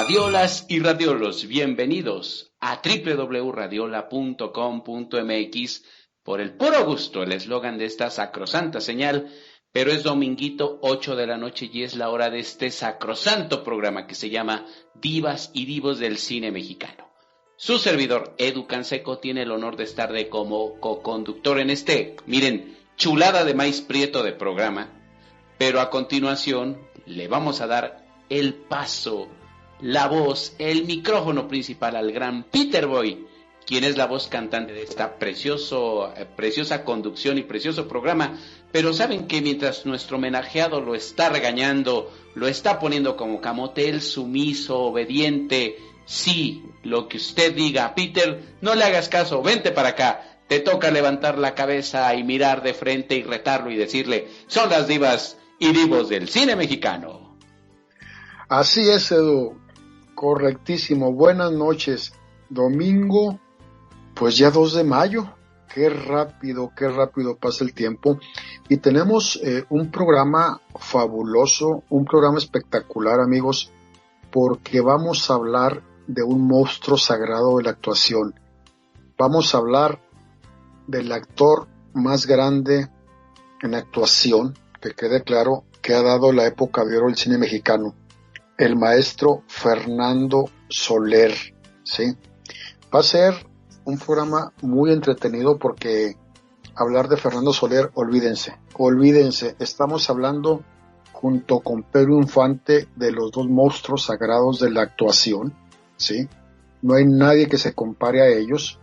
Radiolas y radiolos, bienvenidos a www.radiola.com.mx por el puro gusto, el eslogan de esta sacrosanta señal, pero es dominguito 8 de la noche y es la hora de este sacrosanto programa que se llama Divas y Divos del Cine Mexicano. Su servidor, Edu Canseco, tiene el honor de estar como co-conductor en este, miren, chulada de maíz prieto de programa, pero a continuación le vamos a dar el paso, la voz, el micrófono principal al gran Peter Boy, quien es la voz cantante de esta preciosa conducción y precioso programa. Pero saben que mientras nuestro homenajeado lo está regañando, lo está poniendo como camote, él sumiso, obediente, sí, lo que usted diga, Peter, no le hagas caso, vente para acá, te toca levantar la cabeza y mirar de frente y retarlo y decirle, son las divas y divos del cine mexicano. Así es, Edu, correctísimo. Buenas noches, domingo, pues ya 2 de mayo, qué rápido pasa el tiempo, y tenemos un programa fabuloso, un programa espectacular, amigos, porque vamos a hablar de un monstruo sagrado de la actuación. Vamos a hablar del actor más grande en actuación, que quede claro, que ha dado la época de oro del cine mexicano, el maestro Fernando Soler, ¿sí? Va a ser un programa muy entretenido porque hablar de Fernando Soler, olvídense, estamos hablando junto con Pedro Infante de los 2 monstruos sagrados de la actuación, ¿sí? No hay nadie que se compare a ellos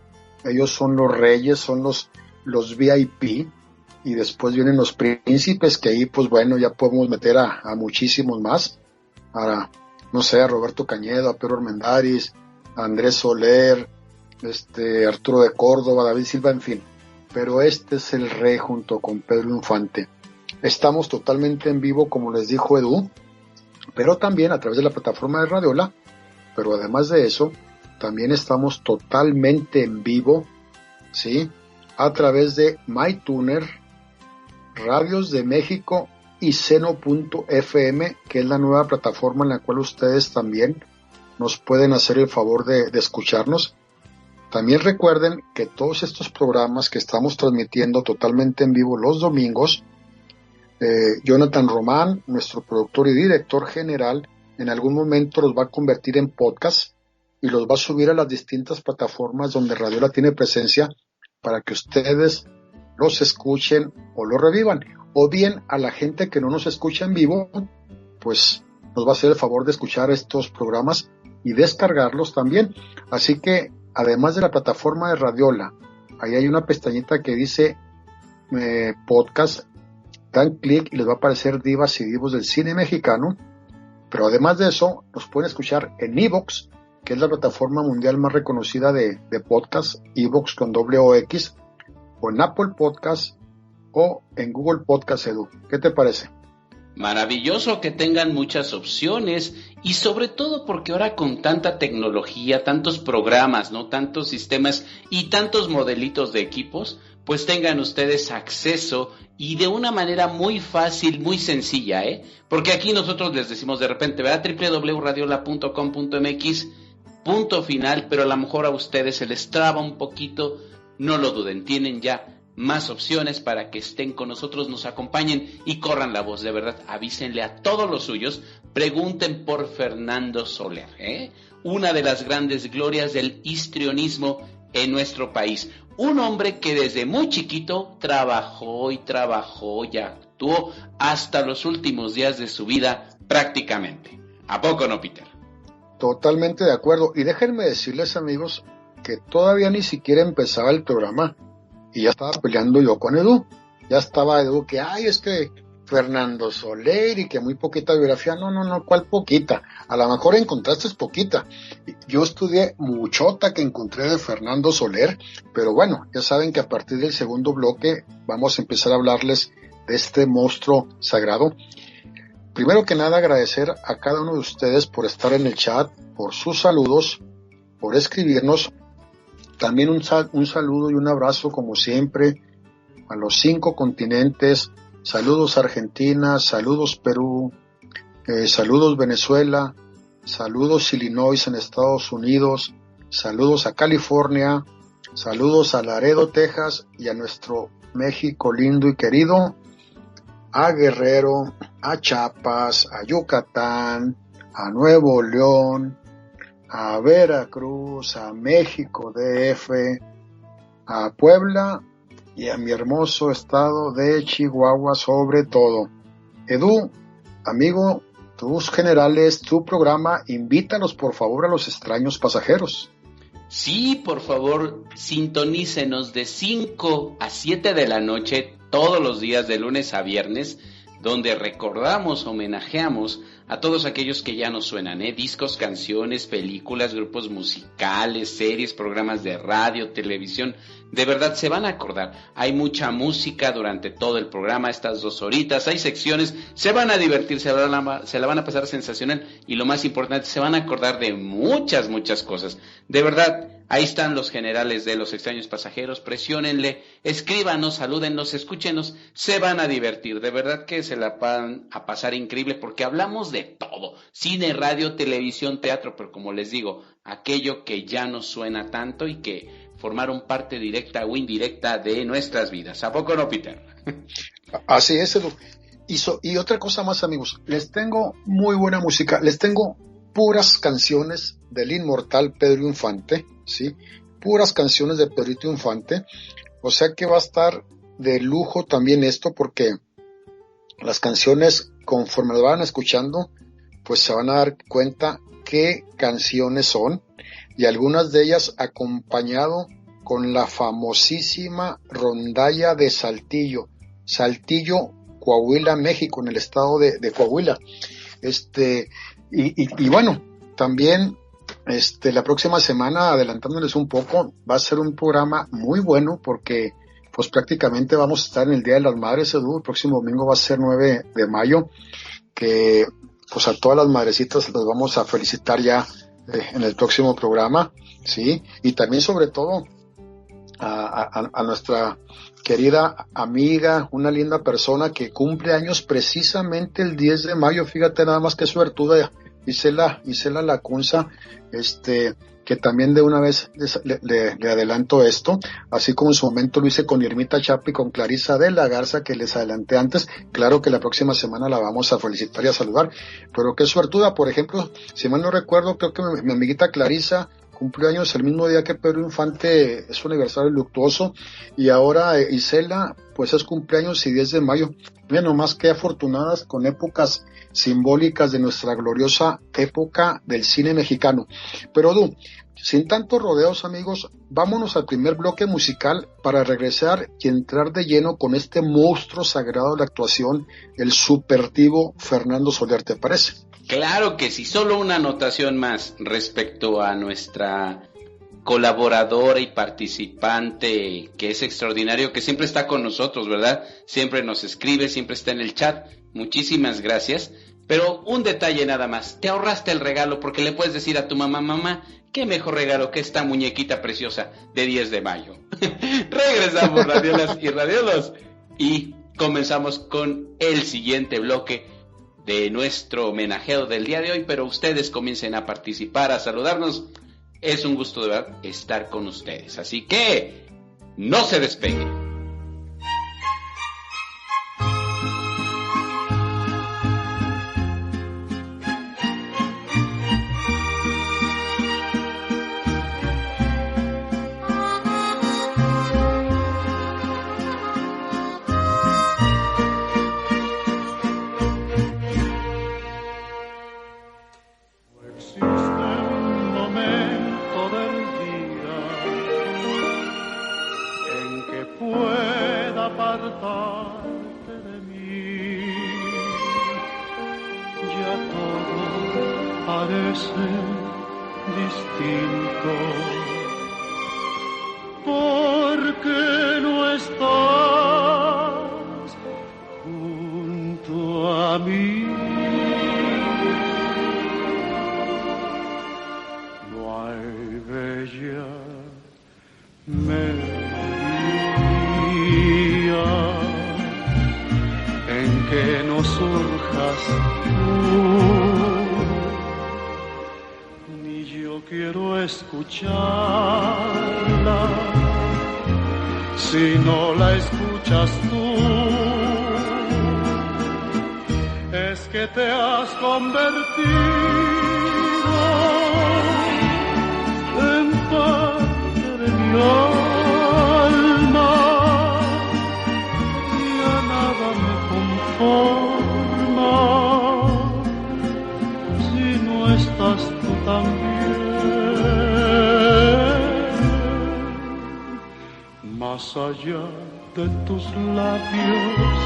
son los reyes, son los VIP, y después vienen los príncipes, que ahí pues bueno, ya podemos meter a muchísimos más, a Roberto Cañedo, a Pedro Armendáriz, a Andrés Soler, Arturo de Córdoba, David Silva, en fin, pero este es el rey junto con Pedro Infante. Estamos totalmente en vivo, como les dijo Edu, pero también a través de la plataforma de Radiola, pero además de eso, también estamos totalmente en vivo, ¿sí? A través de MyTuner, Radios de México y Seno.fm, que es la nueva plataforma en la cual ustedes también nos pueden hacer el favor de escucharnos. También recuerden que todos estos programas que estamos transmitiendo totalmente en vivo los domingos, Jonathan Román, nuestro productor y director general, en algún momento los va a convertir en podcast y los va a subir a las distintas plataformas donde Radiola tiene presencia para que ustedes los escuchen o los revivan. O bien a la gente que no nos escucha en vivo, pues nos va a hacer el favor de escuchar estos programas y descargarlos también. Así que además de la plataforma de Radiola, ahí hay una pestañita que dice podcast, dan clic y les va a aparecer Divas y Divos del Cine Mexicano, pero además de eso, nos pueden escuchar en iVoox, que es la plataforma mundial más reconocida de podcast, iVoox con X, o en Apple Podcast, o en Google Podcast, Edu. ¿Qué te parece? Maravilloso que tengan muchas opciones y sobre todo porque ahora con tanta tecnología, tantos programas, ¿no? Tantos sistemas y tantos modelitos de equipos, pues tengan ustedes acceso y de una manera muy fácil, muy sencilla, Porque aquí nosotros les decimos de repente, ¿verdad? www.radiola.com.mx, punto final, pero a lo mejor a ustedes se les traba un poquito, no lo duden, tienen ya más opciones para que estén con nosotros, nos acompañen y corran la voz, de verdad, avísenle a todos los suyos, pregunten por Fernando Soler, una de las grandes glorias del histrionismo en nuestro país, un hombre que desde muy chiquito trabajó y actuó hasta los últimos días de su vida prácticamente. ¿A poco no, Peter? Totalmente de acuerdo, y déjenme decirles, amigos, que todavía ni siquiera empezaba el programa y ya estaba peleando yo con Edu. Ya estaba Edu que, es que Fernando Soler y que muy poquita biografía. No, ¿cuál poquita? A lo mejor encontraste poquita. Yo estudié muchota que encontré de Fernando Soler, pero bueno, ya saben que a partir del segundo bloque vamos a empezar a hablarles de este monstruo sagrado. Primero que nada, agradecer a cada uno de ustedes por estar en el chat, por sus saludos, por escribirnos. También un saludo y un abrazo, como siempre, a los 5 continentes. Saludos Argentina, saludos Perú, saludos Venezuela, saludos Illinois en Estados Unidos, saludos a California, saludos a Laredo, Texas, y a nuestro México lindo y querido, a Guerrero, a Chiapas, a Yucatán, a Nuevo León, a Veracruz, a México DF, a Puebla y a mi hermoso estado de Chihuahua sobre todo. Edu, amigo, tus generales, tu programa, invítalos por favor a los extraños pasajeros. Sí, por favor, sintonícenos de 5 a 7 de la noche todos los días de lunes a viernes, donde recordamos, homenajeamos a todos aquellos que ya nos suenan, discos, canciones, películas, grupos musicales, series, programas de radio, televisión. De verdad se van a acordar, hay mucha música durante todo el programa, estas 2 horitas, hay secciones, se van a divertir, se la van a pasar sensacional, y lo más importante, se van a acordar de muchas cosas. De verdad, ahí están los generales de los extraños pasajeros, presiónenle, escríbanos, salúdennos, escúchenos, se van a divertir, de verdad que se la van a pasar increíble, porque hablamos de todo, cine, radio, televisión, teatro, pero como les digo, aquello que ya no suena tanto y que formaron parte directa o indirecta de nuestras vidas. ¿A poco no, Peter? Así es, Edu. Y otra cosa más, amigos, les tengo muy buena música, les tengo puras canciones del inmortal Pedro Infante, ¿sí? Puras canciones de Pedrito Infante, o sea que va a estar de lujo también esto, porque las canciones, conforme las van escuchando, pues se van a dar cuenta qué canciones son, y algunas de ellas acompañado con la famosísima rondalla de Saltillo, Coahuila, México, en el estado de Coahuila. Y bueno, también la próxima semana, adelantándoles un poco, va a ser un programa muy bueno, porque pues prácticamente vamos a estar en el Día de las Madres, Edu. El próximo domingo va a ser 9 de mayo, que pues a todas las madrecitas las vamos a felicitar ya en el próximo programa, ¿sí? Y también sobre todo a nuestra querida amiga, una linda persona que cumple años precisamente el 10 de mayo, fíjate nada más que suertuda, Isela Lacunza, que también de una vez le adelanto esto, así como en su momento lo hice con Irmita Chapa y con Clarisa de la Garza, que les adelanté antes. Claro que la próxima semana la vamos a felicitar y a saludar, pero qué suertuda. Por ejemplo, si mal no recuerdo, creo que mi amiguita Clarisa cumplió años el mismo día que Pedro Infante, es su aniversario luctuoso, y ahora Isela, pues es cumpleaños y 10 de mayo. Mira nomás qué afortunadas, con épocas simbólicas de nuestra gloriosa época del cine mexicano. Pero Edu, sin tantos rodeos, amigos, vámonos al primer bloque musical para regresar y entrar de lleno con este monstruo sagrado de la actuación, el supertivo Fernando Soler, ¿te parece? Claro que sí, solo una anotación más respecto a nuestra colaboradora y participante, que es extraordinario, que siempre está con nosotros, ¿verdad? Siempre nos escribe, siempre está en el chat. Muchísimas gracias. Pero un detalle nada más, te ahorraste el regalo, porque le puedes decir a tu mamá, qué mejor regalo que esta muñequita preciosa de 10 de mayo. Regresamos, radiolas y radiolos, y comenzamos con el siguiente bloque de nuestro homenajeo del día de hoy, pero ustedes comiencen a participar, a saludarnos. Es un gusto de verdad estar con ustedes, así que no se despeguen. quiero escucharla. Si no la escuchas tú, es que te has convertido en parte de mi alma y a nada me conforma si no estás tú también. Más allá de tus labios,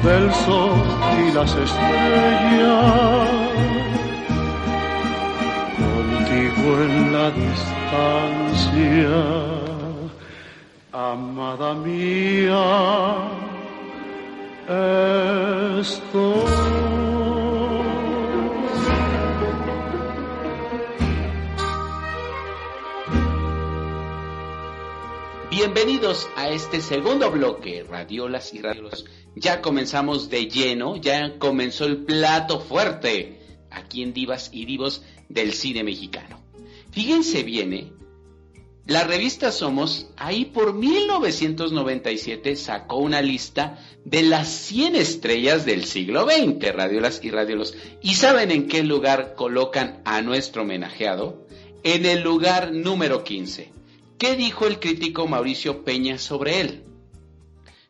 del sol y las estrellas, contigo en la distancia, amada mía, estoy. Bienvenidos a este segundo bloque, radiolas y radiolos. Ya comenzamos de lleno, ya comenzó el plato fuerte aquí en Divas y Divos del cine mexicano. Fíjense bien, la revista Somos, ahí por 1997 sacó una lista de las 100 estrellas del siglo XX, radiolas y radiolos. ¿Y saben en qué lugar colocan a nuestro homenajeado? En el lugar número 15. ¿Qué dijo el crítico Mauricio Peña sobre él?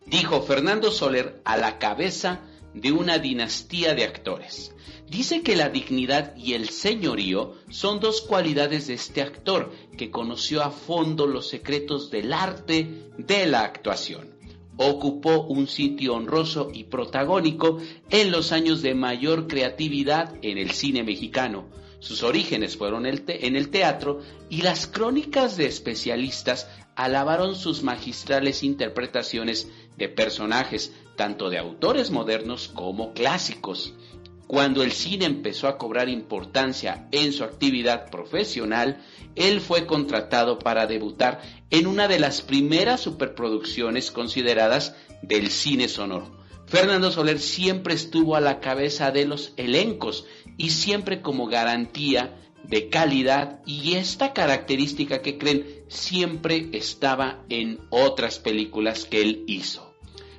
Dijo: Fernando Soler a la cabeza de una dinastía de actores. Dice que la dignidad y el señorío son dos cualidades de este actor que conoció a fondo los secretos del arte de la actuación. Ocupó un sitio honroso y protagónico en los años de mayor creatividad en el cine mexicano. Sus orígenes fueron en el teatro y las crónicas de especialistas alabaron sus magistrales interpretaciones de personajes, tanto de autores modernos como clásicos. Cuando el cine empezó a cobrar importancia en su actividad profesional, él fue contratado para debutar en una de las primeras superproducciones consideradas del cine sonoro. Fernando Soler siempre estuvo a la cabeza de los elencos y siempre como garantía de calidad, y esta característica que creen siempre estaba en otras películas que él hizo.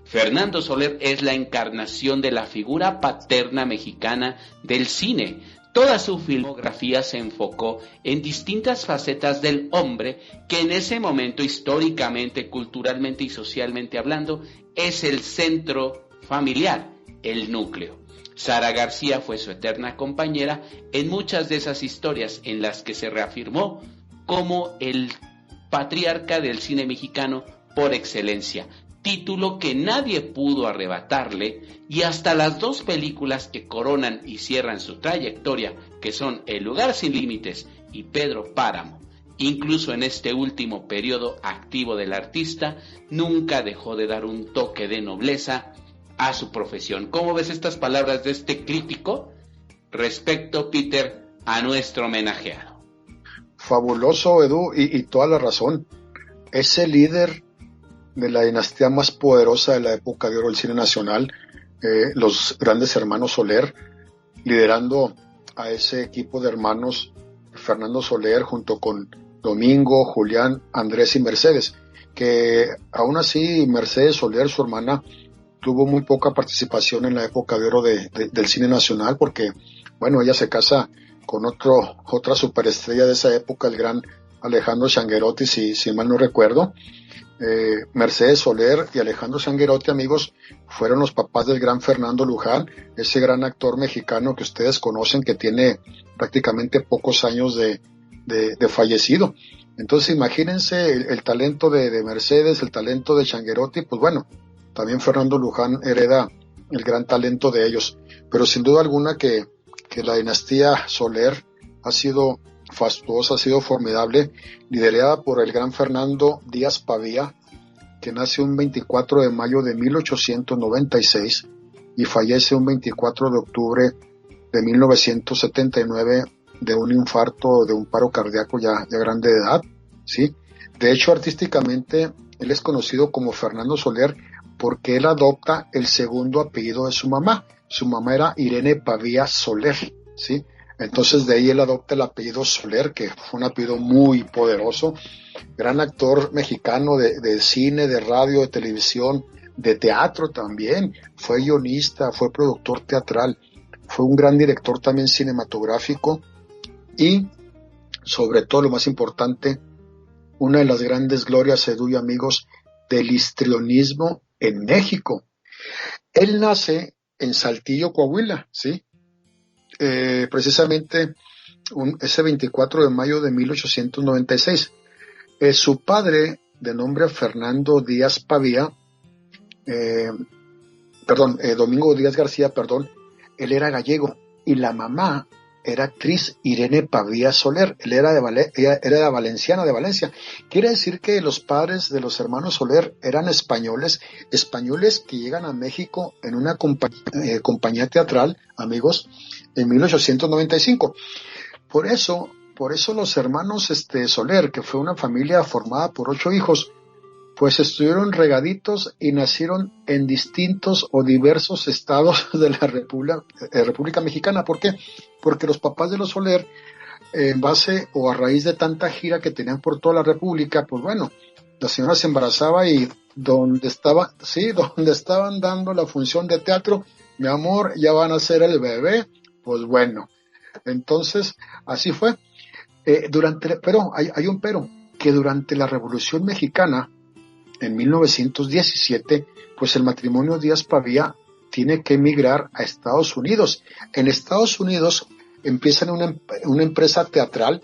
Fernando Soler es la encarnación de la figura paterna mexicana del cine. Toda su filmografía se enfocó en distintas facetas del hombre que en ese momento, históricamente, culturalmente y socialmente hablando, es el centro familiar, el núcleo. Sara García fue su eterna compañera en muchas de esas historias en las que se reafirmó como el patriarca del cine mexicano por excelencia, título que nadie pudo arrebatarle, y hasta las dos películas que coronan y cierran su trayectoria, que son El lugar sin límites y Pedro Páramo, incluso en este último periodo activo del artista, nunca dejó de dar un toque de nobleza a su profesión. ¿Cómo ves estas palabras de este crítico respecto, Peter, a nuestro homenajeado? Fabuloso, Edu, y toda la razón. Es el líder de la dinastía más poderosa de la época de oro del cine nacional, los grandes hermanos Soler, liderando a ese equipo de hermanos Fernando Soler junto con Domingo, Julián, Andrés y Mercedes, que aún así Mercedes Soler, su hermana, tuvo muy poca participación en la época de oro del cine nacional, porque, bueno, ella se casa con otra superestrella de esa época, el gran Alejandro Changuerotti, si mal no recuerdo. Mercedes Soler y Alejandro Changuerotti, amigos, fueron los papás del gran Fernando Luján, ese gran actor mexicano que ustedes conocen, que tiene prácticamente pocos años de fallecido. Entonces imagínense el talento de Mercedes, el talento de Changuerotti. Pues bueno, también Fernando Luján hereda el gran talento de ellos, pero sin duda alguna que la dinastía Soler ha sido fastuosa, ha sido formidable, liderada por el gran Fernando Díaz Pavía, que nace un 24 de mayo de 1896 y fallece un 24 de octubre de 1979 de un infarto, de un paro cardíaco ya grande de edad, ¿sí? De hecho, artísticamente, él es conocido como Fernando Soler porque él adopta el segundo apellido de su mamá. Su mamá era Irene Pavía Soler, ¿sí? Entonces de ahí él adopta el apellido Soler, que fue un apellido muy poderoso, gran actor mexicano de cine, de radio, de televisión, de teatro también, fue guionista, fue productor teatral, fue un gran director también cinematográfico y sobre todo lo más importante, una de las grandes glorias, Edu y amigos, del histrionismo en México. Él nace en Saltillo, Coahuila, ¿sí? Precisamente ese 24 de mayo de 1896. Su padre, de nombre Fernando Díaz Pavía, Domingo Díaz García, él era gallego, y la mamá era actriz Irene Pavía Soler, él era de Valenciana, de Valencia. Quiere decir que los padres de los hermanos Soler eran españoles que llegan a México en una compañía teatral, amigos, en 1895. Por eso los hermanos Soler, que fue una familia formada por 8 hijos, pues estuvieron regaditos y nacieron en distintos o diversos estados de la República Mexicana. ¿Por qué? Porque los papás de los Soler, en base o a raíz de tanta gira que tenían por toda la República, pues bueno, la señora se embarazaba y donde estaban dando la función de teatro, mi amor, ya van a ser el bebé, pues bueno. Entonces, así fue. Pero hay un pero, que durante la Revolución Mexicana, en 1917, pues el matrimonio Díaz Pavía tiene que emigrar a Estados Unidos. En Estados Unidos empiezan una empresa teatral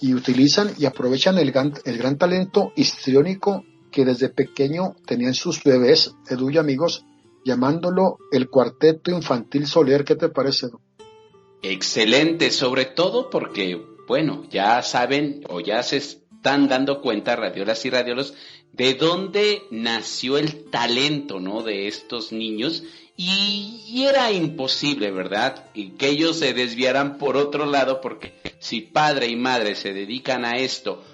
y utilizan y aprovechan el gran talento histriónico que desde pequeño tenían sus bebés, Edu y amigos, llamándolo el Cuarteto Infantil Soler. ¿Qué te parece, Edu? Excelente, sobre todo porque, bueno, ya saben o ya se están dando cuenta, radiolas y radiolos, de dónde nació el talento, ¿no?, de estos niños, y era imposible, ¿verdad?, y que ellos se desviaran por otro lado, porque si padre y madre se dedican a esto,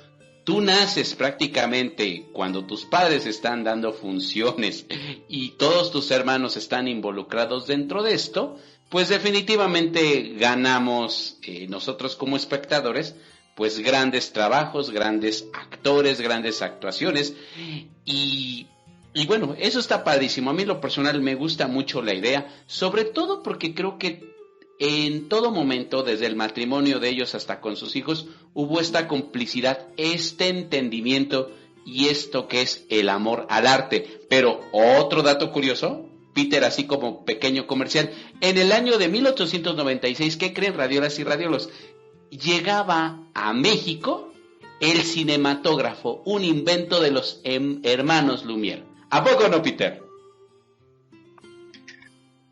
tú naces prácticamente cuando tus padres están dando funciones y todos tus hermanos están involucrados dentro de esto, pues definitivamente ganamos nosotros como espectadores, pues grandes trabajos, grandes actores, grandes actuaciones y bueno, eso está padrísimo. A mí en lo personal me gusta mucho la idea, sobre todo porque creo que en todo momento, desde el matrimonio de ellos hasta con sus hijos, hubo esta complicidad, este entendimiento y esto que es el amor al arte. Pero otro dato curioso, Peter, así como pequeño comercial, en el año de 1896, ¿qué creen, radiolas y radiolos? Llegaba a México el cinematógrafo, un invento de los hermanos Lumière. ¿A poco no, Peter?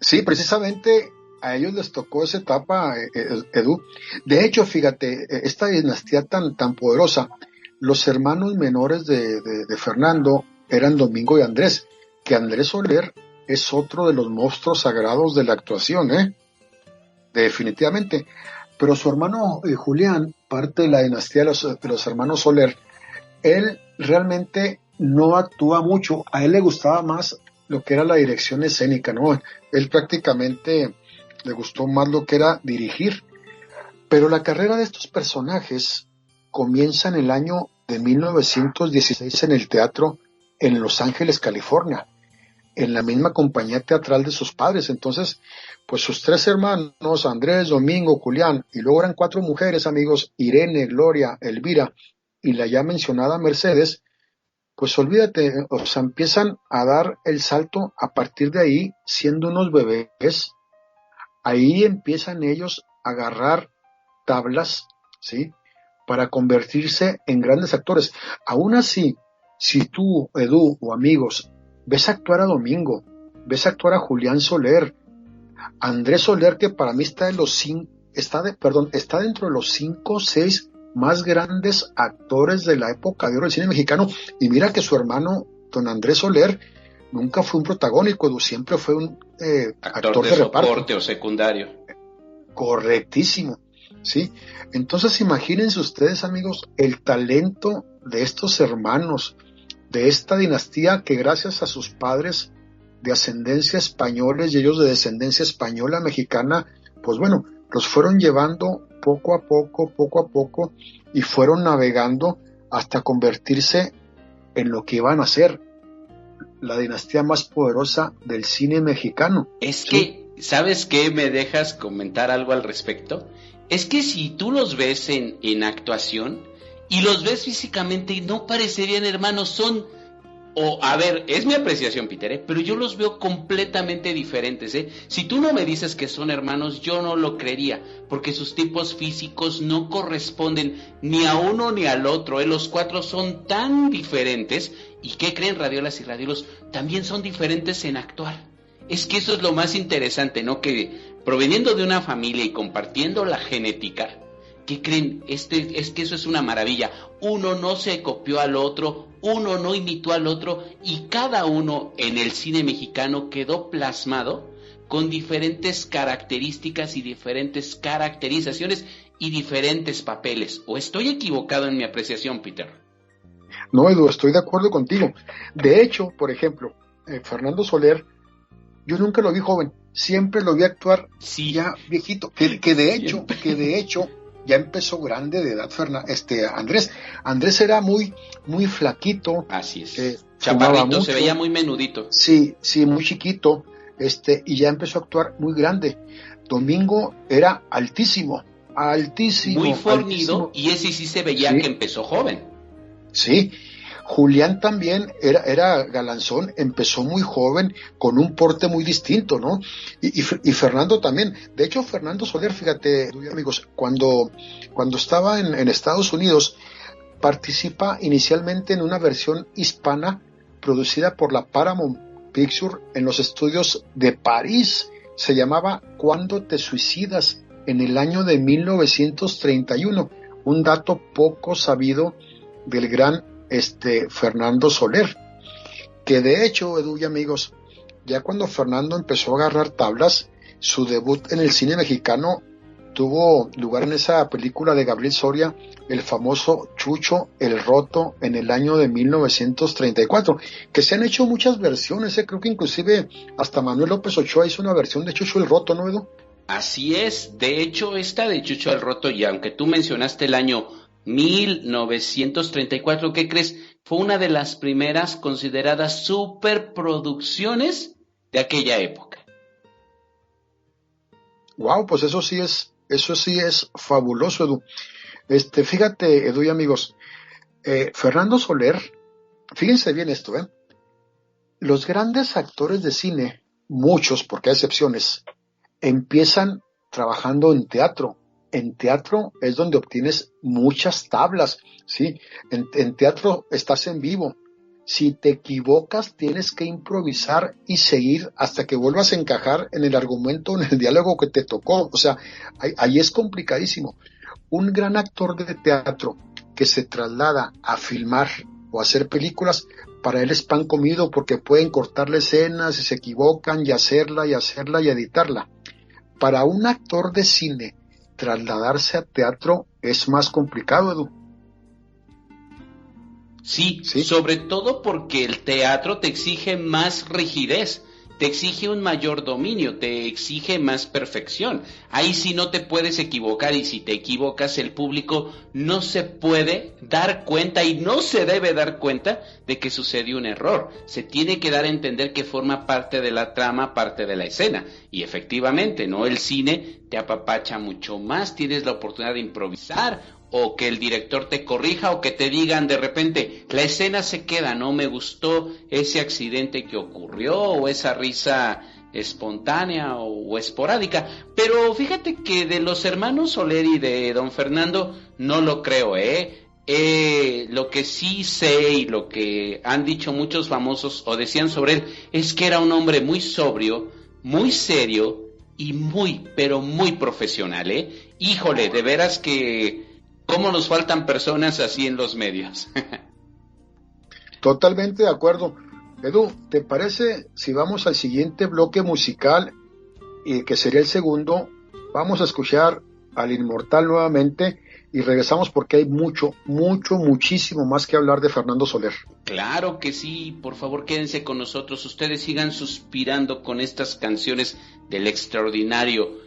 Sí, precisamente a ellos les tocó esa etapa, Edu. De hecho, fíjate, esta dinastía tan poderosa, los hermanos menores de Fernando eran Domingo y Andrés, que Andrés Soler es otro de los monstruos sagrados de la actuación, definitivamente. Pero su hermano Julián, parte de la dinastía de los hermanos Soler, él realmente no actúa mucho, a él le gustaba más lo que era la dirección escénica, ¿no? Él prácticamente le gustó más lo que era dirigir. Pero la carrera de estos personajes comienza en el año de 1916 en el teatro en Los Ángeles, California, en la misma compañía teatral de sus padres. Entonces, pues sus 3 hermanos, Andrés, Domingo, Julián, y luego eran 4 mujeres, amigos, Irene, Gloria, Elvira, y la ya mencionada Mercedes, pues olvídate, o sea, empiezan a dar el salto a partir de ahí, siendo unos bebés. Ahí empiezan ellos a agarrar tablas, ¿sí?, para convertirse en grandes actores. Aún así, si tú, Edu, o amigos, ves actuar a Domingo, ves actuar a Julián Soler, Andrés Soler, que para mí está dentro de los 5 o 6 más grandes actores de la época de oro del cine mexicano, y mira que su hermano, don Andrés Soler, nunca fue un protagónico, siempre fue un actor de reparto. Soporte o secundario. Correctísimo, ¿sí? Entonces imagínense ustedes, amigos, el talento de estos hermanos, de esta dinastía que gracias a sus padres de ascendencia españoles y ellos de descendencia española mexicana, pues bueno, los fueron llevando poco a poco, y fueron navegando hasta convertirse en lo que iban a ser la dinastía más poderosa del cine mexicano. Es que, ¿sabes qué? ¿Me dejas comentar algo al respecto? Es que si tú los ves en actuación y los ves físicamente, no parecerían hermanos, son... O, a ver, es mi apreciación, Peter, pero yo los veo completamente diferentes, ¿eh? Si tú no me dices que son hermanos, yo no lo creería, porque sus tipos físicos no corresponden ni a uno ni al otro, ¿eh? Los cuatro son tan diferentes, ¿y qué creen, radiolas y radiolos? También son diferentes en actuar. Es que eso es lo más interesante, ¿no? Que proveniendo de una familia y compartiendo la genética, ¿qué creen? Es que eso es una maravilla. Uno no se copió al otro, uno no imitó al otro, y cada uno en el cine mexicano quedó plasmado con diferentes características y diferentes caracterizaciones y diferentes papeles. ¿O estoy equivocado en mi apreciación, Peter? No, Edu, estoy de acuerdo contigo. De hecho, por ejemplo, Fernando Soler, yo nunca lo vi joven, siempre lo vi actuar ya viejito, que de hecho ya empezó grande de edad. Andrés era muy flaquito. Así es. Chaparrito, se veía muy menudito. Sí, muy chiquito, y ya empezó a actuar muy grande. Domingo era altísimo. Muy fornido, altísimo. Y ese sí se veía que empezó joven. Sí. Julián también era galanzón, empezó muy joven, con un porte muy distinto, ¿no? Y Fernando también. De hecho, Fernando Soler, fíjate, amigos, cuando estaba en Estados Unidos, participa inicialmente en una versión hispana producida por la Paramount Pictures en los estudios de París. Se llamaba ¿Cuándo te suicidas?, en el año de 1931. Un dato poco sabido del gran Fernando Soler, que de hecho, Edu y amigos, ya cuando Fernando empezó a agarrar tablas, su debut en el cine mexicano tuvo lugar en esa película de Gabriel Soria, el famoso Chucho el Roto, en el año de 1934, que se han hecho muchas versiones, creo que inclusive hasta Manuel López Ochoa hizo una versión de Chucho el Roto, ¿no, Edu? Así es, de hecho esta de Chucho el Roto, y aunque tú mencionaste el año 1934, ¿qué crees? Fue una de las primeras consideradas superproducciones de aquella época. Wow, pues eso sí es fabuloso, Edu. Fíjate, Edu y amigos, Fernando Soler, fíjense bien esto, los grandes actores de cine, muchos, porque hay excepciones, empiezan trabajando en teatro. En teatro es donde obtienes muchas tablas, ¿sí? En teatro estás en vivo. Si te equivocas, tienes que improvisar y seguir hasta que vuelvas a encajar en el argumento, en el diálogo que te tocó. O sea, ahí es complicadísimo. Un gran actor de teatro que se traslada a filmar o a hacer películas, para él es pan comido, porque pueden cortarle escenas y se equivocan y hacerla y editarla. Para un actor de cine, trasladarse a teatro es más complicado, Edu. Sí, sobre todo porque el teatro te exige más rigidez, te exige un mayor dominio, te exige más perfección. Ahí sí no te puedes equivocar, y si te equivocas, el público no se puede dar cuenta y no se debe dar cuenta de que sucedió un error. Se tiene que dar a entender que forma parte de la trama, parte de la escena. Y efectivamente, ¿no? El cine te apapacha mucho más, tienes la oportunidad de improvisar, o que el director te corrija, o que te digan de repente, la escena se queda, no me gustó ese accidente que ocurrió, o esa risa espontánea o esporádica. Pero fíjate que de los hermanos Soler y de don Fernando no lo creo, lo que sí sé, y lo que han dicho muchos famosos o decían sobre él, es que era un hombre muy sobrio, muy serio y muy, pero muy profesional, Híjole, de veras que ¿cómo nos faltan personas así en los medios? Totalmente de acuerdo. Edu, ¿te parece si vamos al siguiente bloque musical, que sería el segundo? Vamos a escuchar al Inmortal nuevamente y regresamos, porque hay muchísimo más que hablar de Fernando Soler. Claro que sí, por favor quédense con nosotros, ustedes sigan suspirando con estas canciones del extraordinario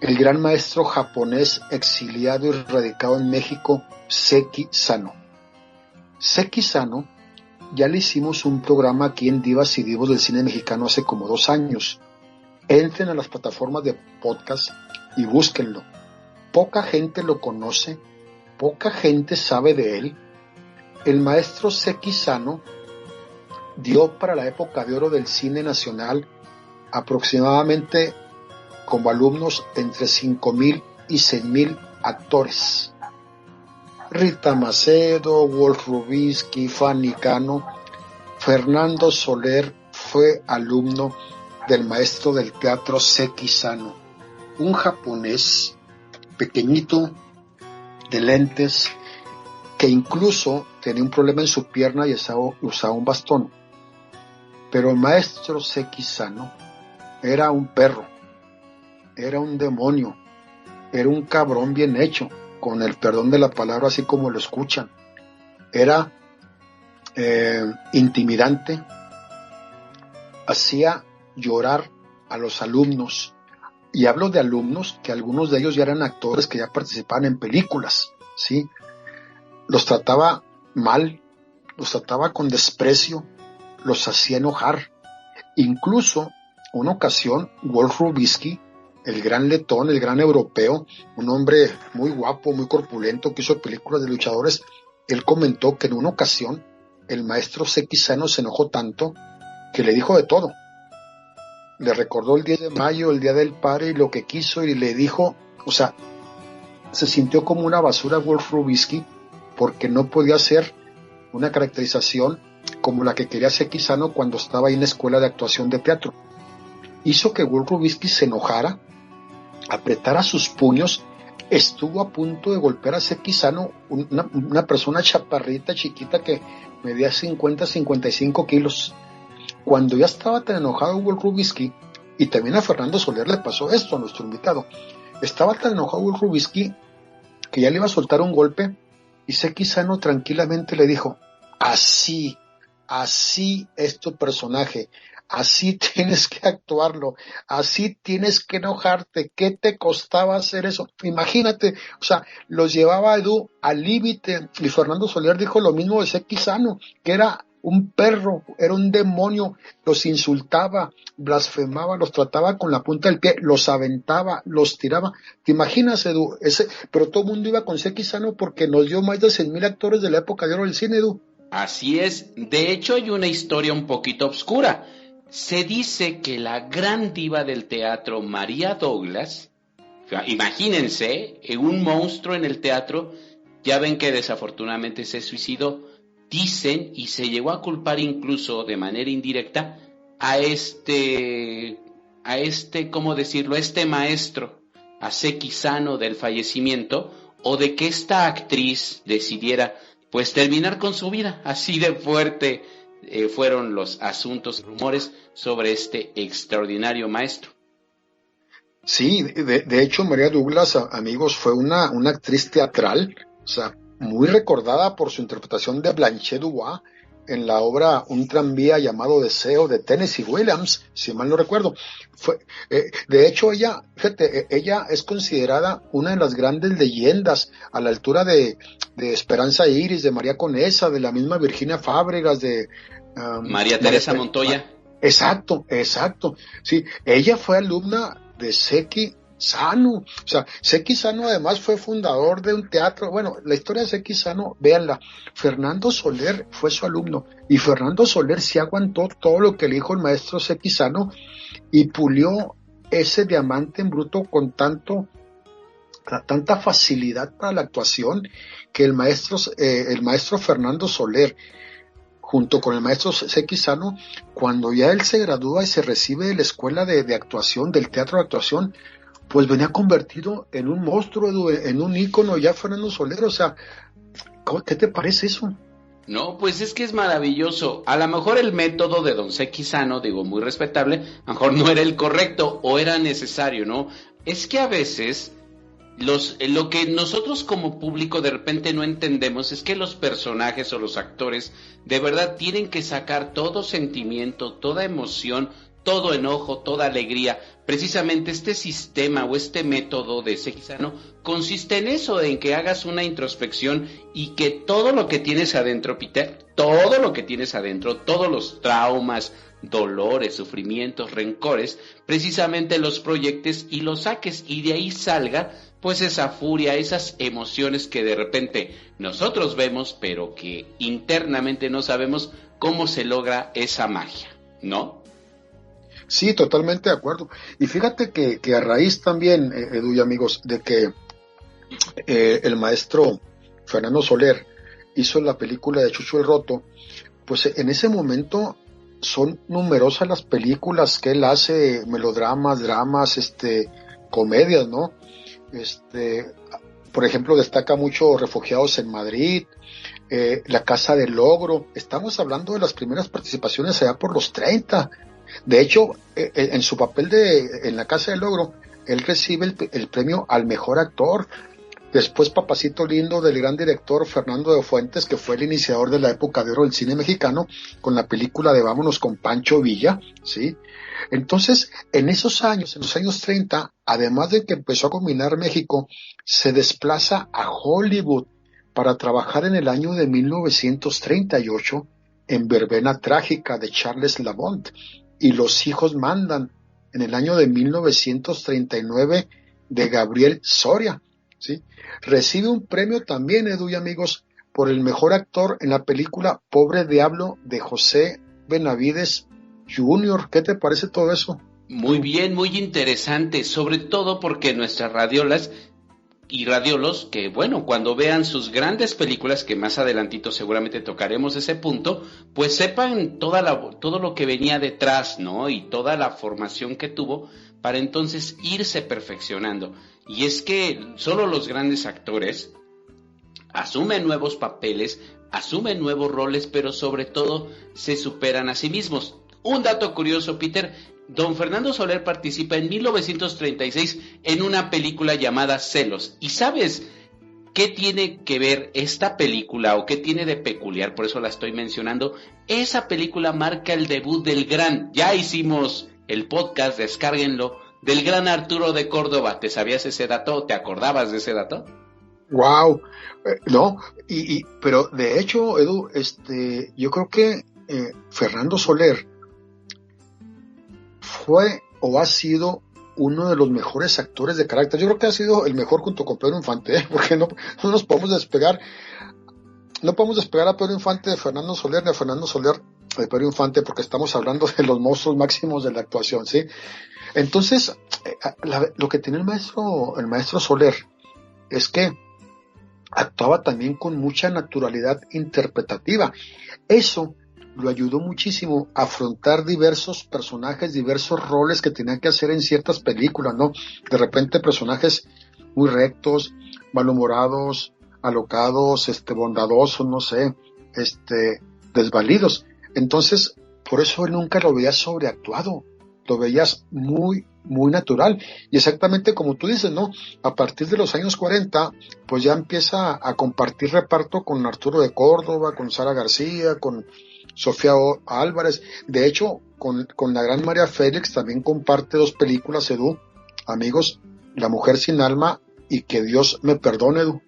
el gran maestro japonés exiliado y radicado en México, Seki Sano. Seki Sano, ya le hicimos un programa aquí en Divas y Divos del Cine Mexicano hace como 2 años. Entren a las plataformas de podcast y búsquenlo. Poca gente lo conoce, poca gente sabe de él. El maestro Seki Sano dio para la época de oro del cine nacional aproximadamente como alumnos entre 5,000 y 6,000 actores. Rita Macedo, Wolf Rubinsky, Fanny Cano. Fernando Soler fue alumno del maestro del teatro Seki Sano, un japonés pequeñito, de lentes, que incluso tenía un problema en su pierna y usaba un bastón. Pero el maestro Seki Sano era un perro, era un demonio, era un cabrón bien hecho, con el perdón de la palabra, así como lo escuchan. Era intimidante, hacía llorar a los alumnos, y hablo de alumnos que algunos de ellos ya eran actores que ya participaban en películas, ¿sí? Los trataba mal, los trataba con desprecio, los hacía enojar. Incluso una ocasión Wolf Rubinsky, el gran letón, el gran europeo, un hombre muy guapo, muy corpulento, que hizo películas de luchadores, él comentó que en una ocasión el maestro Seki Sano se enojó tanto que le dijo de todo. Le recordó el 10 de mayo, el Día del Padre, y lo que quiso, y le dijo, o sea, se sintió como una basura Wolf Rubinsky, porque no podía hacer una caracterización como la que quería Seki Sano cuando estaba ahí en la escuela de actuación de teatro. Hizo que Wolf Rubinsky se enojara, apretara sus puños, estuvo a punto de golpear a Seki Sano, una persona chaparrita, chiquita, que medía 55 kilos. Cuando ya estaba tan enojado Wolf Rubinsky, y también a Fernando Soler le pasó esto, a nuestro invitado, estaba tan enojado Wolf Rubinsky que ya le iba a soltar un golpe, y Seki Sano tranquilamente le dijo, así es tu personaje, así tienes que actuarlo, así tienes que enojarte. ¿Qué te costaba hacer eso? Imagínate, o sea, los llevaba a Edu al límite, y Fernando Soler dijo lo mismo de Seki Sano, que era un perro, era un demonio, los insultaba, blasfemaba, los trataba con la punta del pie, los aventaba, los tiraba. ¿Te imaginas, Edu? Pero todo el mundo iba con Seki Sano porque nos dio más de 100,000 actores de la época de oro del cine, Edu. Así es, de hecho hay una historia un poquito obscura. Se dice que la gran diva del teatro, María Douglas, imagínense, un monstruo en el teatro, ya ven que desafortunadamente se suicidó. Dicen, y se llegó a culpar incluso de manera indirecta, a ¿cómo decirlo?, a este maestro, a Seki Sano, del fallecimiento, o de que esta actriz decidiera, pues, terminar con su vida. Así de fuerte fueron los asuntos y rumores sobre este extraordinario maestro. Sí, de hecho, María Douglas, amigos, fue una actriz teatral, o sea, muy recordada por su interpretación de Blanche Dubois en la obra Un tranvía llamado Deseo de Tennessee Williams, si mal no recuerdo. De hecho, ella es considerada una de las grandes leyendas, a la altura de Esperanza Iris, de María Conesa, de la misma Virginia Fábregas, de María Teresa Montoya. Exacto. Sí, ella fue alumna de Seki Sano. O sea, Seki Sano además fue fundador de un teatro. Bueno, la historia de Seki Sano, véanla. Fernando Soler fue su alumno, y Fernando Soler sí aguantó todo lo que le dijo el maestro Seki Sano y pulió ese diamante en bruto con tanta facilidad para la actuación, que el maestro Fernando Soler, junto con el maestro Seki Sano, cuando ya él se gradúa y se recibe de la escuela de actuación, del teatro de actuación, pues venía convertido en un monstruo, en un ícono ya Fernando Soler. O sea, ¿qué te parece eso? No, pues es que es maravilloso. A lo mejor el método de don Seki Sano, digo, muy respetable, a lo mejor no era el correcto o era necesario, ¿no? Es que a veces lo que nosotros como público de repente no entendemos es que los personajes o los actores de verdad tienen que sacar todo sentimiento, toda emoción, todo enojo, toda alegría. Precisamente este sistema o este método de Sekizano consiste en eso, en que hagas una introspección y que todo lo que tienes adentro, Peter, todo lo que tienes adentro, todos los traumas, dolores, sufrimientos, rencores, precisamente los proyectes y los saques, y de ahí salga pues esa furia, esas emociones que de repente nosotros vemos, pero que internamente no sabemos cómo se logra esa magia, ¿no? Sí, totalmente de acuerdo. Y fíjate que a raíz también, Edu y amigos, de que el maestro Fernando Soler hizo la película de Chucho el Roto, pues en ese momento son numerosas las películas que él hace, melodramas, dramas, comedias, ¿no? Por ejemplo, destaca mucho Refugiados en Madrid, La Casa del Logro. Estamos hablando de las primeras participaciones allá por los 30. De hecho, en su papel en La Casa del Logro, él recibe el premio al mejor actor. Después Papacito Lindo, del gran director Fernando de Fuentes, que fue el iniciador de la época de oro del cine mexicano, con la película de Vámonos con Pancho Villa, ¿sí? Entonces, en esos años, en los años 30, además de que empezó a dominar México, se desplaza a Hollywood para trabajar en el año de 1938 en Verbena Trágica de Charles Lamont y Los hijos mandan, en el año de 1939 de Gabriel Soria, ¿sí? Recibe un premio también, Edu y amigos, por el mejor actor en la película Pobre Diablo de José Benavides Jr. ¿Qué te parece todo eso? Muy bien, muy interesante, sobre todo porque nuestras radiolas y radiolos, que bueno, cuando vean sus grandes películas, que más adelantito seguramente tocaremos ese punto, pues sepan todo lo que venía detrás, ¿no? Y toda la formación que tuvo para entonces irse perfeccionando. Y es que solo los grandes actores asumen nuevos papeles, asumen nuevos roles, pero sobre todo se superan a sí mismos. Un dato curioso, Peter, don Fernando Soler participa en 1936 en una película llamada Celos. ¿Y sabes qué tiene que ver esta película o qué tiene de peculiar? Por eso la estoy mencionando. Esa película marca el debut del gran, ya hicimos el podcast, descárguenlo, del gran Arturo de Córdoba. ¿Te sabías ese dato? ¿Te acordabas de ese dato? Wow, no, pero de hecho, Edu, yo creo que Fernando Soler fue o ha sido uno de los mejores actores de carácter. Yo creo que ha sido el mejor junto con Pedro Infante, porque no nos podemos despegar. No podemos despegar a Pedro Infante de Fernando Soler, ni a Fernando Soler de Pedro Infante, porque estamos hablando de los monstruos máximos de la actuación, ¿sí? Entonces, lo que tiene el maestro Soler es que actuaba también con mucha naturalidad interpretativa. Eso lo ayudó muchísimo a afrontar diversos personajes, diversos roles que tenía que hacer en ciertas películas, ¿no? De repente personajes muy rectos, malhumorados, alocados, bondadosos, no sé, desvalidos. Entonces, por eso él nunca lo veías sobreactuado, lo veías muy, muy natural. Y exactamente como tú dices, ¿no? A partir de los años 40, pues ya empieza a compartir reparto con Arturo de Córdoba, con Sara García, con Sofía Álvarez. De hecho, con la gran María Félix también comparte 2 películas, Edu, amigos, La mujer sin alma y Que Dios me perdone, Edu.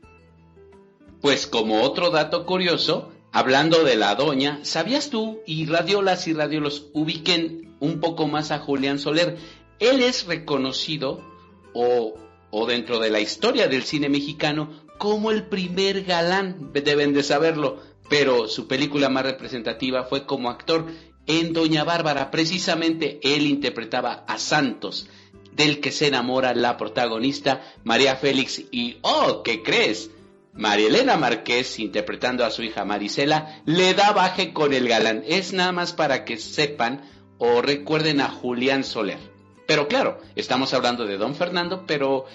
Pues como otro dato curioso, hablando de la doña, ¿sabías tú? Y radiolas y radiolos ubiquen un poco más a Julián Soler. Él es reconocido, o dentro de la historia del cine mexicano, como el primer galán, deben de saberlo, pero su película más representativa fue como actor en Doña Bárbara. Precisamente él interpretaba a Santos, del que se enamora la protagonista María Félix, y ¿qué crees? María Elena Márquez, interpretando a su hija Marisela, le da baje con el galán. Es nada más para que sepan o recuerden a Julián Soler. Pero claro, estamos hablando de don Fernando, pero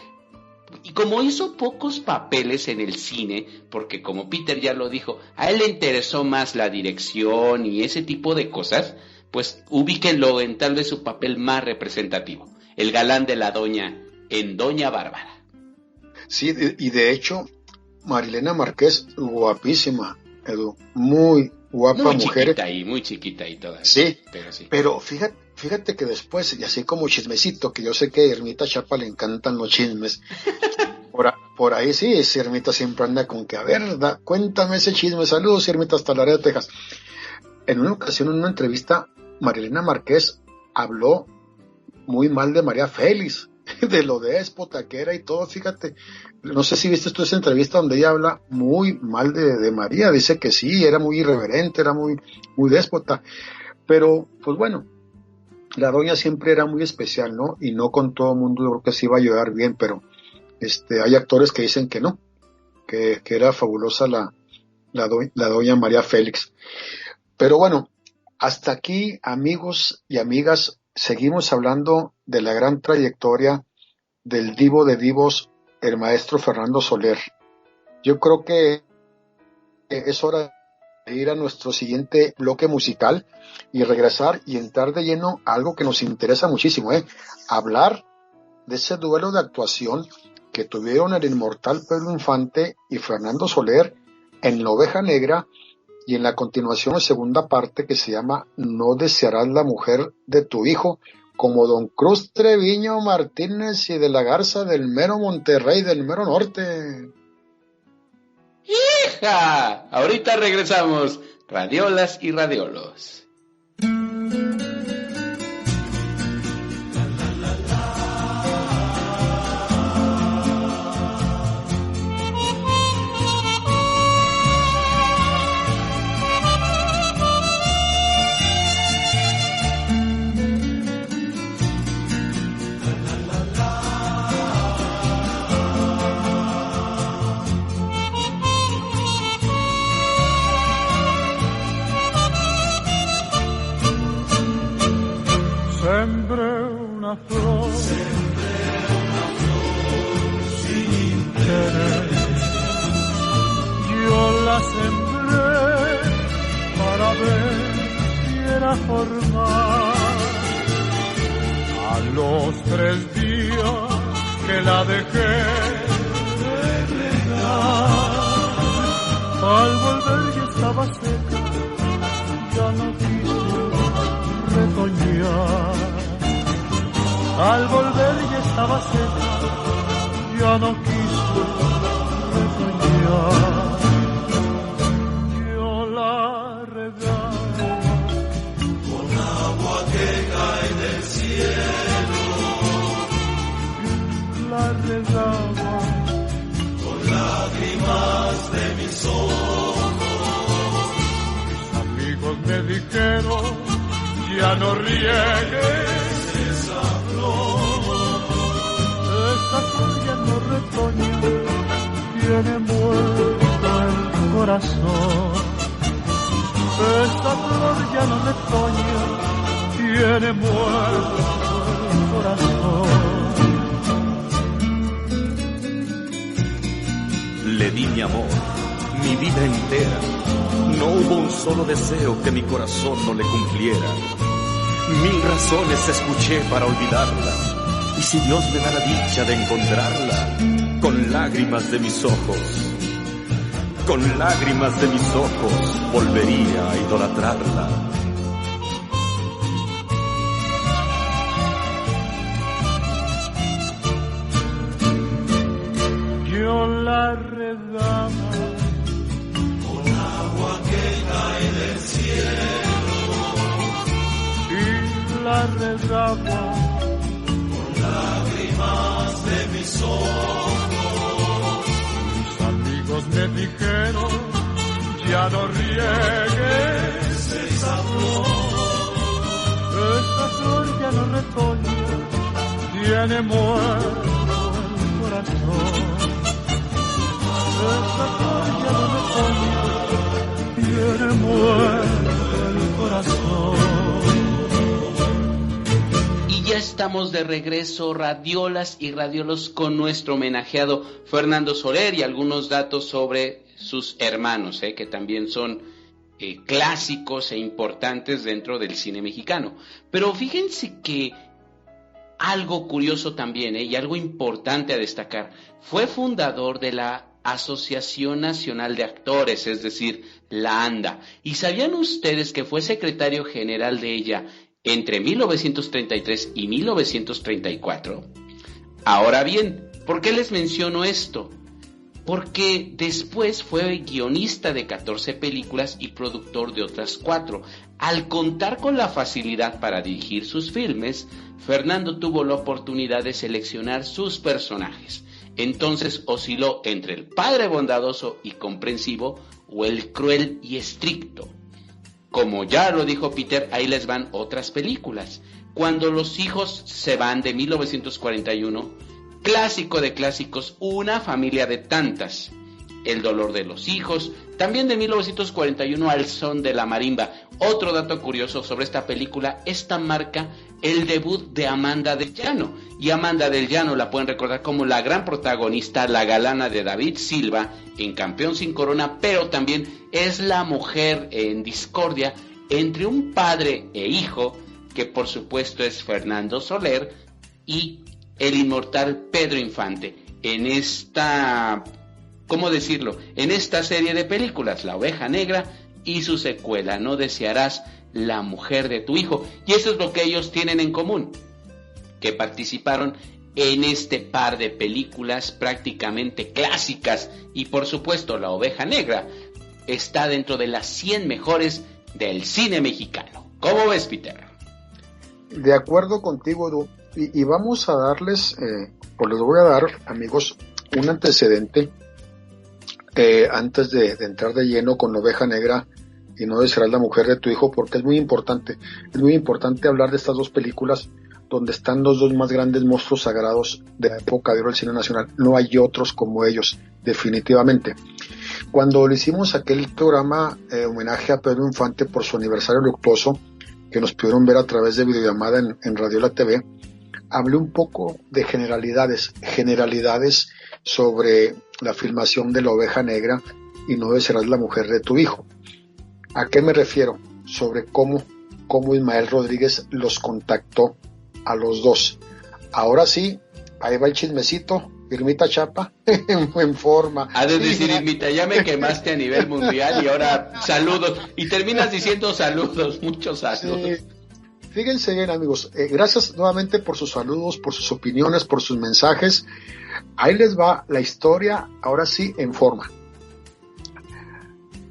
y como hizo pocos papeles en el cine, porque como Peter ya lo dijo, a él le interesó más la dirección y ese tipo de cosas, pues ubíquenlo en tal vez su papel más representativo, el galán de la doña en Doña Bárbara. Sí, y de hecho, Marilena Márquez, guapísima, Edu, muy guapa muy mujer. Muy chiquita y toda. Sí, pero sí. Pero fíjate que después, y así como chismecito, que yo sé que a Ermita Chapa le encantan los chismes, por ahí sí, Ermita siempre anda con que, a ver, cuéntame ese chisme. Saludos, Ermita, hasta Laredo, Texas. En una ocasión, en una entrevista, Marilena Márquez habló muy mal de María Félix, de lo déspota que era y todo, fíjate. No sé si viste tú esa entrevista donde ella habla muy mal de María, dice que sí, era muy irreverente, era muy déspota, pero pues bueno, la doña siempre era muy especial, ¿no? Y no con todo el mundo yo creo que se iba a llevar bien, pero hay actores que dicen que no, que era fabulosa la doña María Félix. Pero bueno, hasta aquí, amigos y amigas, seguimos hablando de la gran trayectoria del divo de divos, el maestro Fernando Soler. Yo creo que es hora de ir a nuestro siguiente bloque musical y regresar y entrar de lleno a algo que nos interesa muchísimo, hablar de ese duelo de actuación que tuvieron el inmortal Pedro Infante y Fernando Soler en La Oveja Negra, y en la continuación la segunda parte que se llama No desearás la mujer de tu hijo, como Don Cruz Treviño Martínez y de la Garza del mero Monterrey, del mero norte. ¡Hija! Ahorita regresamos, radiolas y radiolos. Sembré una flor sin interés. Yo la sembré para ver si era formal. A los 3 días que la dejé de regar, al volver ya estaba seca, ya no quiso retoñar. Al volver ya estaba seca, ya no quiso retoñar. Yo la regaba con agua que cae del cielo, la regaba con lágrimas de mis ojos. Mis amigos me dijeron, ya no riegues esa flor ya no retoña, tiene muerto el corazón. Esta flor ya no retoña, tiene muerto el corazón. Le di mi amor, mi vida entera. No hubo un solo deseo que mi corazón no le cumpliera. 1000 razones escuché para olvidarla, y si Dios me da la dicha de encontrarla, con lágrimas de mis ojos, con lágrimas de mis ojos, volvería a idolatrarla. Yo la regaba con agua que cae del cielo, la regaba con lágrimas de mis ojos. Mis amigos me dijeron, ya no riegues esa flor ya no retoña, tiene muerto el corazón. Esta flor ya no retoña, tiene muerto el corazón. Ya estamos de regreso, radiolas y radiolos, con nuestro homenajeado Fernando Soler y algunos datos sobre sus hermanos, que también son clásicos e importantes dentro del cine mexicano. Pero fíjense que algo curioso también, y algo importante a destacar, fue fundador de la Asociación Nacional de Actores, es decir, la ANDA. ¿Y sabían ustedes que fue secretario general de ella entre 1933 y 1934. Ahora bien, ¿por qué les menciono esto? Porque después fue guionista de 14 películas y productor de otras 4. Al contar con la facilidad para dirigir sus filmes, Fernando tuvo la oportunidad de seleccionar sus personajes. Entonces osciló entre el padre bondadoso y comprensivo o el cruel y estricto. Como ya lo dijo Peter, ahí les van otras películas. Cuando los hijos se van, de 1941, clásico de clásicos, Una familia de tantas. El dolor de los hijos, también de 1941, Al son de la marimba. Otro dato curioso sobre esta película, esta marca el debut de Amanda del Llano. Y Amanda del Llano la pueden recordar como la gran protagonista, la galana de David Silva en Campeón sin Corona, pero también es la mujer en discordia entre un padre e hijo, que por supuesto es Fernando Soler y el inmortal Pedro Infante. En esta, ¿cómo decirlo?, en esta serie de películas, La Oveja Negra y su secuela, No desearás la mujer de tu hijo. Y eso es lo que ellos tienen en común, que participaron en este par de películas prácticamente clásicas. Y por supuesto, La Oveja Negra está dentro de las 100 mejores del cine mexicano. ¿Cómo ves, Peter? De acuerdo contigo, Edu. Y vamos a darles, o les voy a dar, amigos, un antecedente antes de entrar de lleno con La Oveja Negra y No desearás la mujer de tu hijo, porque es muy importante hablar de estas dos películas donde están los dos más grandes monstruos sagrados de la época de oro del cine nacional. No hay otros como ellos, definitivamente. Cuando le hicimos aquel programa homenaje a Pedro Infante por su aniversario luctuoso, que nos pudieron ver a través de videollamada en Radio La TV, hablé un poco de generalidades sobre la filmación de La Oveja Negra y No desearás la mujer de tu hijo. ¿A qué me refiero? Sobre cómo Ismael Rodríguez los contactó a los dos. Ahora sí, ahí va el chismecito. Irmita Chapa, en forma. Ha de decir, Irmita, ya me quemaste a nivel mundial y ahora saludos. Y terminas diciendo saludos, muchos saludos. Sí. Fíjense bien, amigos, gracias nuevamente por sus saludos, por sus opiniones, por sus mensajes. Ahí les va la historia, ahora sí, en forma.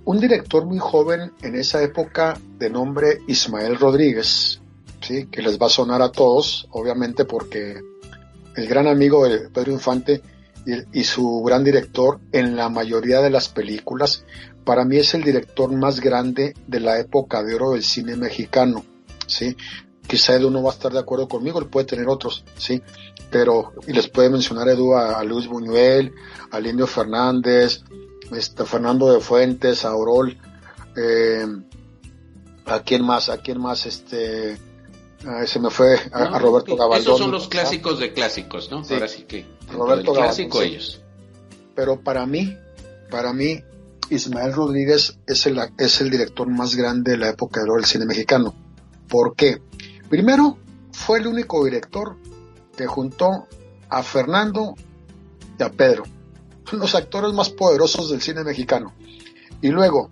Un director muy joven en esa época, de nombre Ismael Rodríguez, ¿sí?, que les va a sonar a todos, obviamente porque el gran amigo de Pedro Infante y su gran director en la mayoría de las películas. Para mí es el director más grande de la época de oro del cine mexicano, ¿sí? Quizá Edu no va a estar de acuerdo conmigo, él puede tener otros, ¿sí? Pero, y les puede mencionar Edu a Luis Buñuel, al Indio Fernández, Fernando de Fuentes, a Orol, ¿a quién más? Se me fue a Roberto Gabaldón. Esos son los clásicos de clásicos, ¿no? Sí. Ahora sí que Roberto clásico Gabaldón, ellos. Pero para mí, Ismael Rodríguez es el director más grande de la época de oro del cine mexicano. ¿Por qué? Primero, fue el único director que juntó a Fernando y a Pedro, los actores más poderosos del cine mexicano. Y luego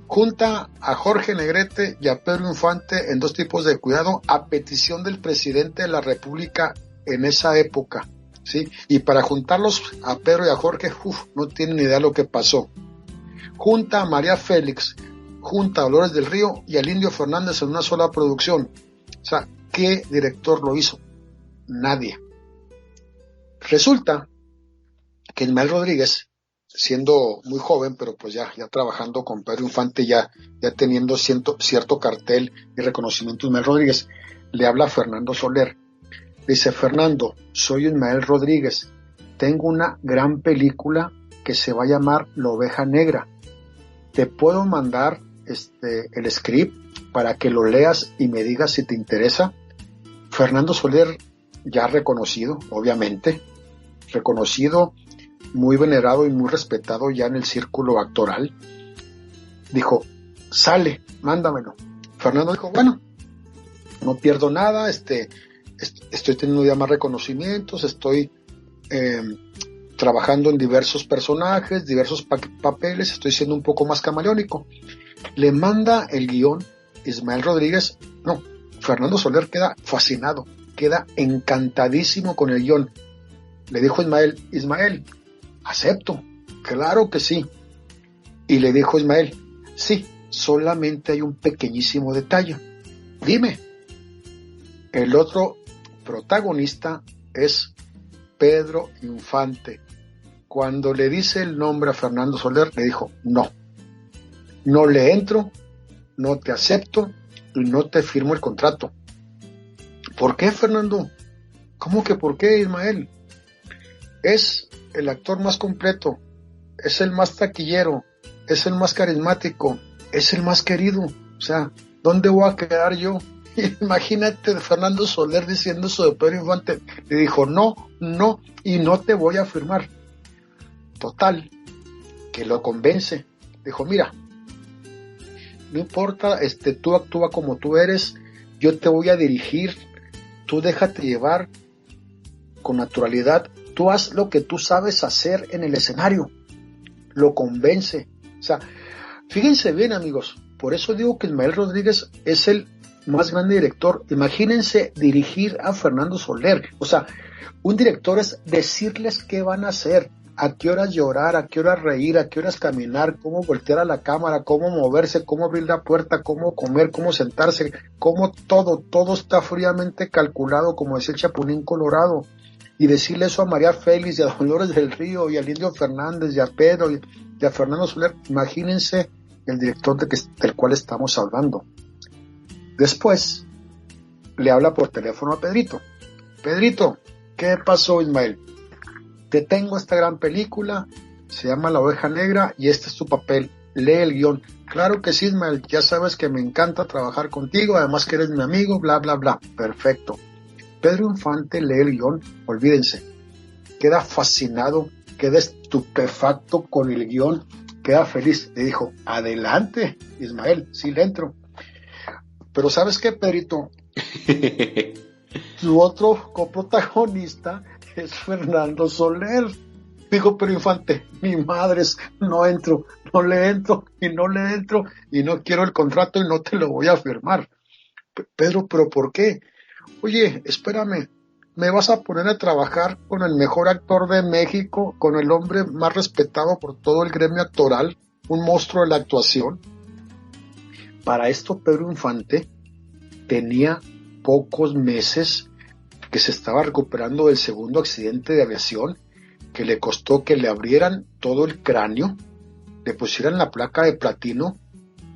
junta a Jorge Negrete y a Pedro Infante en dos tipos de cuidado a petición del presidente de la República en esa época, ¿sí? Y para juntarlos a Pedro y a Jorge, no tienen ni idea de lo que pasó. Junta a María Félix, junta a Dolores del Río y al Indio Fernández en una sola producción. O sea, ¿qué director lo hizo? Nadie. Resulta que Ismael Rodríguez, siendo muy joven, pero pues ya trabajando con Pedro Infante, ya teniendo cierto cartel y reconocimiento, Ismael Rodríguez le habla a Fernando Soler. Dice: Fernando, soy Ismael Rodríguez, tengo una gran película que se va a llamar La Oveja Negra. Te puedo mandar el script para que lo leas y me digas si te interesa. Fernando Soler, ya reconocido, obviamente, muy venerado y muy respetado ya en el círculo actoral, dijo: sale, mándamelo. Fernando dijo: bueno, no pierdo nada, estoy teniendo ya más reconocimientos, estoy trabajando en diversos personajes, diversos papeles, estoy siendo un poco más camaleónico. Le manda el guión Ismael Rodríguez, Fernando Soler queda fascinado, queda encantadísimo con el guión. Le dijo Ismael, acepto, claro que sí. Y le dijo Ismael, sí, solamente hay un pequeñísimo detalle. Dime. El otro protagonista es Pedro Infante. Cuando le dice el nombre a Fernando Soler, le dijo, no le entro, no te acepto y no te firmo el contrato. ¿Por qué, Fernando? ¿Cómo que por qué, Ismael? Es el actor más completo, es el más taquillero, es el más carismático, es el más querido. O sea, ¿dónde voy a quedar yo? Imagínate Fernando Soler diciendo eso de Pedro Infante. Le dijo, no, y no te voy a firmar. Total, que lo convence. Dijo, mira, no importa, tú actúa como tú eres, yo te voy a dirigir, tú déjate llevar con naturalidad, tú haz lo que tú sabes hacer en el escenario. Lo convence. O sea, fíjense bien, amigos, por eso digo que Ismael Rodríguez es el más grande director. Imagínense dirigir a Fernando Soler. O sea, un director es decirles qué van a hacer, a qué horas llorar, a qué horas reír, a qué horas caminar, cómo voltear a la cámara, cómo moverse, cómo abrir la puerta, cómo comer, cómo sentarse, cómo todo está fríamente calculado, como decía el Chapulín Colorado. Y decirle eso a María Félix y a Dolores del Río y al Indio Fernández y a Pedro y a Fernando Soler. Imagínense el director del cual estamos hablando. Después le habla por teléfono a Pedrito. Pedrito, ¿qué pasó, Ismael? Te tengo esta gran película, se llama La Oveja Negra y este es tu papel, lee el guión. Claro que sí, Ismael, ya sabes que me encanta trabajar contigo, además que eres mi amigo, bla, bla, bla. Perfecto. Pedro Infante lee el guión, olvídense, queda fascinado, queda estupefacto con el guión, queda feliz. Le dijo, adelante, Ismael, sí le entro. Pero ¿sabes qué, Pedrito? Tu otro coprotagonista es Fernando Soler. Dijo Pedro Infante, mi madres, no entro, no le entro y no quiero el contrato y no te lo voy a firmar. Pedro, ¿pero por qué? Oye, espérame, me vas a poner a trabajar con el mejor actor de México, con el hombre más respetado por todo el gremio actoral, un monstruo de la actuación. Para esto Pedro Infante tenía pocos meses que se estaba recuperando del segundo accidente de aviación, que le costó que le abrieran todo el cráneo, le pusieran la placa de platino,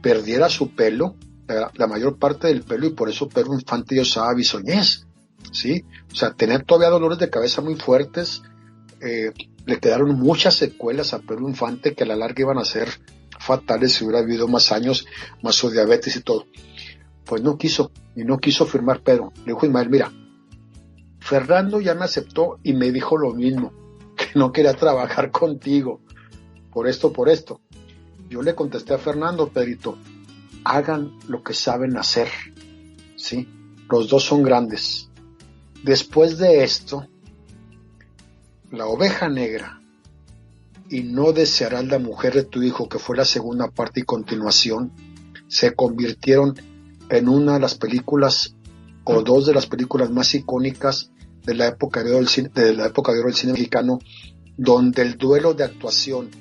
perdiera su pelo, la mayor parte del pelo, y por eso Pedro Infante ya usaba bisoñés, ¿sí? O sea, tenía todavía dolores de cabeza muy fuertes, le quedaron muchas secuelas a Pedro Infante que a la larga iban a ser fatales si hubiera habido más años, más su diabetes y todo. Pues no quiso firmar Pedro. Le dijo Ismael, mira, Fernando ya me aceptó y me dijo lo mismo, que no quería trabajar contigo, por esto. Yo le contesté a Fernando, Pedrito, hagan lo que saben hacer, ¿sí? Los dos son grandes. Después de esto, La Oveja Negra y No desearás la mujer de tu hijo, que fue la segunda parte y continuación, se convirtieron en una de las películas o dos de las películas más icónicas de la época de oro del cine mexicano, donde el duelo de actuación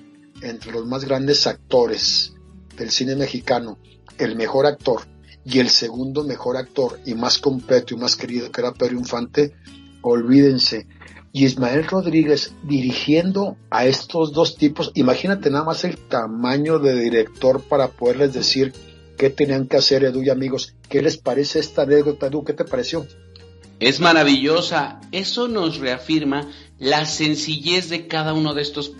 entre los más grandes actores del cine mexicano, el mejor actor y el segundo mejor actor y más completo y más querido, que era Pedro Infante, olvídense. Y Ismael Rodríguez dirigiendo a estos dos tipos, imagínate nada más el tamaño de director para poderles decir qué tenían que hacer, Edu y amigos. ¿Qué les parece esta anécdota, Edu? ¿Qué te pareció? Es maravillosa. Eso nos reafirma la sencillez de cada uno de estos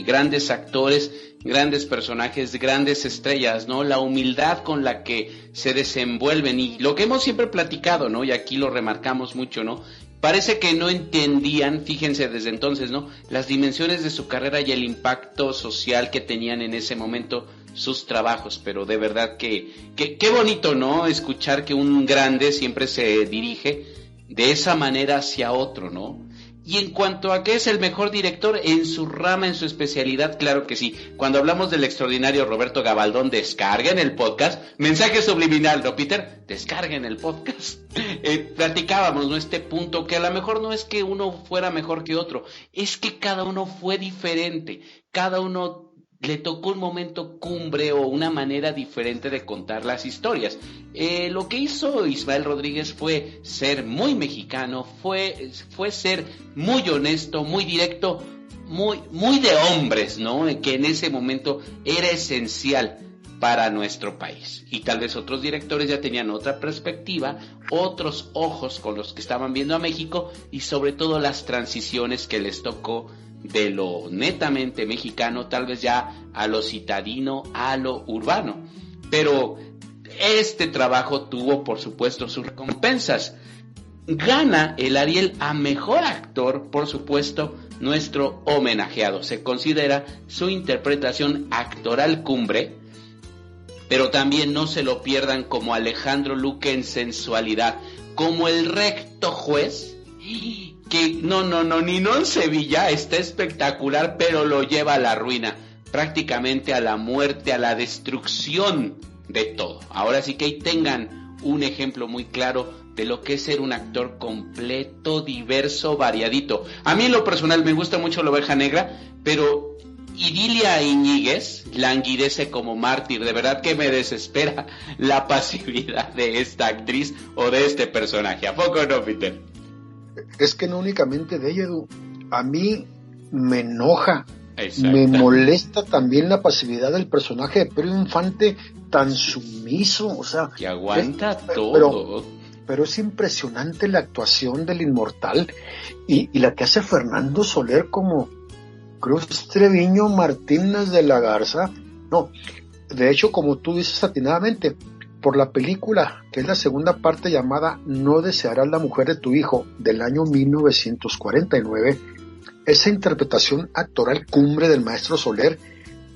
grandes actores, grandes personajes, grandes estrellas, ¿no? La humildad con la que se desenvuelven y lo que hemos siempre platicado, ¿no? Y aquí lo remarcamos mucho, ¿no? Parece que no entendían, fíjense desde entonces, ¿no? Las dimensiones de su carrera y el impacto social que tenían en ese momento sus trabajos, pero de verdad que qué bonito, ¿no? Escuchar que un grande siempre se dirige de esa manera hacia otro, ¿no? Y en cuanto a qué es el mejor director, en su rama, en su especialidad, claro que sí. Cuando hablamos del extraordinario Roberto Gabaldón, descarguen el podcast. Mensaje subliminal, ¿no, Peter? Descarguen el podcast. Platicábamos, ¿no? Este punto, que a lo mejor no es que uno fuera mejor que otro, es que cada uno fue diferente. Cada uno le tocó un momento cumbre o una manera diferente de contar las historias. Lo que hizo Ismael Rodríguez fue ser muy mexicano, fue ser muy honesto, muy directo, muy de hombres, ¿no? Que en ese momento era esencial para nuestro país. Y tal vez otros directores ya tenían otra perspectiva, otros ojos con los que estaban viendo a México, y sobre todo las transiciones que les tocó de lo netamente mexicano, tal vez ya a lo citadino, a lo urbano. Pero este trabajo tuvo, por supuesto, sus recompensas. Gana el Ariel a Mejor Actor, por supuesto, nuestro homenajeado. Se considera su interpretación actoral cumbre, pero también no se lo pierdan como Alejandro Luque en sensualidad, como el recto juez, que no, Ninón Sevilla está espectacular, pero lo lleva a la ruina, prácticamente a la muerte, a la destrucción de todo. Ahora sí que ahí tengan un ejemplo muy claro de lo que es ser un actor completo, diverso, variadito. A mí en lo personal me gusta mucho La Oveja Negra, pero Idilia Iñiguez languidece como mártir. De verdad que me desespera la pasividad de esta actriz o de este personaje. ¿A poco no, Peter? Es que no únicamente de ella, Edu. A mí me enoja, Exacto. Me molesta también la pasividad del personaje de Pedro Infante, tan sumiso, o sea, que aguanta todo. Pero es impresionante la actuación del inmortal y la que hace Fernando Soler como Cruz Treviño Martínez de la Garza. No, de hecho, como tú dices atinadamente, por la película, que es la segunda parte llamada No desearás la mujer de tu hijo, del año 1949, esa interpretación actoral cumbre del maestro Soler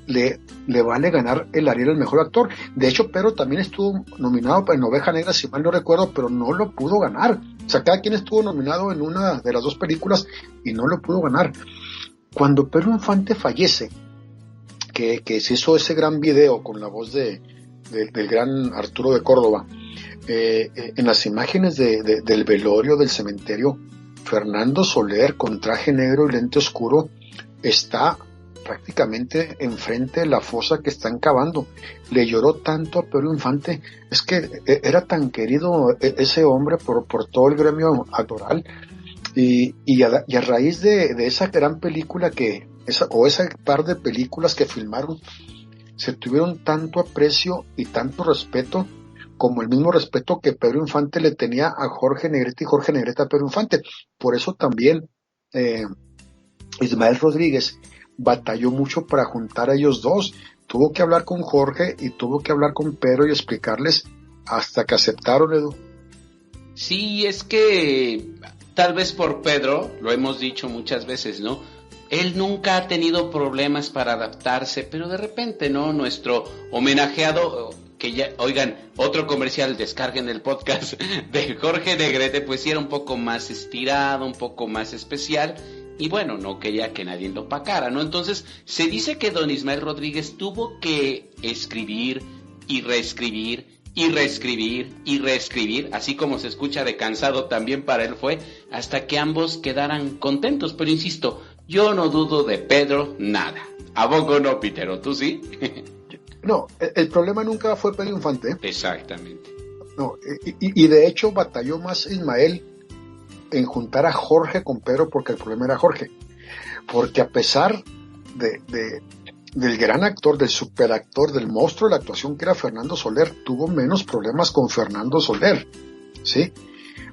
le vale ganar el Ariel al mejor actor. De hecho, Pedro también estuvo nominado en Oveja Negra, si mal no recuerdo, pero no lo pudo ganar. O sea, cada quien estuvo nominado en una de las dos películas y no lo pudo ganar. Cuando Pedro Infante fallece, que se hizo ese gran video con la voz del gran Arturo de Córdoba, en las imágenes del velorio del cementerio, Fernando Soler con traje negro y lente oscuro está prácticamente enfrente de la fosa que están cavando. Le lloró tanto a Pedro Infante, es que era tan querido ese hombre por todo el gremio actoral, y a raíz de esa gran película esa par de películas que filmaron, se tuvieron tanto aprecio y tanto respeto, como el mismo respeto que Pedro Infante le tenía a Jorge Negrete y Jorge Negrete a Pedro Infante. Por eso también Ismael Rodríguez batalló mucho para juntar a ellos dos. Tuvo que hablar con Jorge y tuvo que hablar con Pedro y explicarles hasta que aceptaron, Edu. Sí, es que tal vez por Pedro, lo hemos dicho muchas veces, ¿no? Él nunca ha tenido problemas para adaptarse, pero de repente, ¿no? Nuestro homenajeado, que ya, oigan, otro comercial, descarguen el podcast de Jorge Negrete, pues sí era un poco más estirado, un poco más especial, y bueno, no quería que nadie lo opacara, ¿no? Entonces, se dice que don Ismael Rodríguez tuvo que escribir y reescribir, y reescribir, y reescribir, así como se escucha de cansado también para él fue, hasta que ambos quedaran contentos. Pero insisto, yo no dudo de Pedro nada. ¿A poco no, Peter? ¿O tú sí? No, el problema nunca fue Pedro Infante. Exactamente. No, y de hecho batalló más Ismael en juntar a Jorge con Pedro, porque el problema era Jorge. Porque a pesar del gran actor, del superactor, del monstruo de la actuación que era Fernando Soler, tuvo menos problemas con Fernando Soler, ¿sí?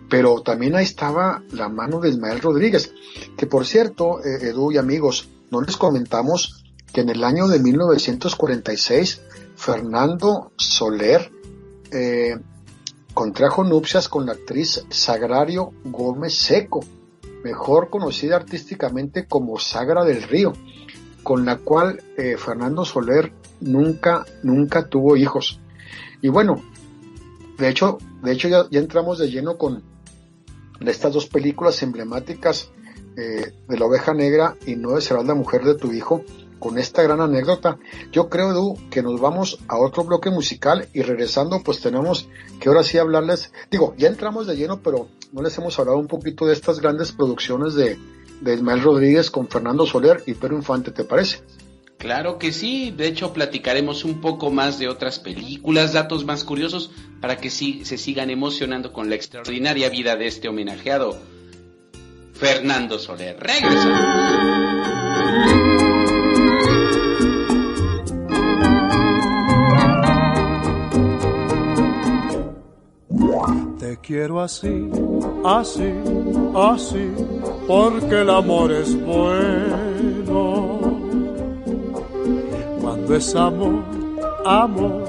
Pero también ahí estaba la mano de Ismael Rodríguez, que por cierto, Edu y amigos, no les comentamos que en el año de 1946 Fernando Soler contrajo nupcias con la actriz Sagrario Gómez Seco, mejor conocida artísticamente como Sagra del Río, con la cual Fernando Soler nunca tuvo hijos. Y bueno, de hecho ya entramos de lleno con estas dos películas emblemáticas de la oveja negra y no desearás la mujer de tu hijo, con esta gran anécdota. Yo creo, Edu, que nos vamos a otro bloque musical y regresando pues tenemos que ahora sí hablarles, ya entramos de lleno, pero no les hemos hablado un poquito de estas grandes producciones de Ismael Rodríguez con Fernando Soler y Pedro Infante, ¿te parece? Claro que sí, de hecho platicaremos un poco más de otras películas, datos más curiosos para que se sigan emocionando con la extraordinaria vida de este homenajeado Fernando Soler. Regresamos. Te quiero así, así, así, porque el amor es bueno. Cuando es amor, amor,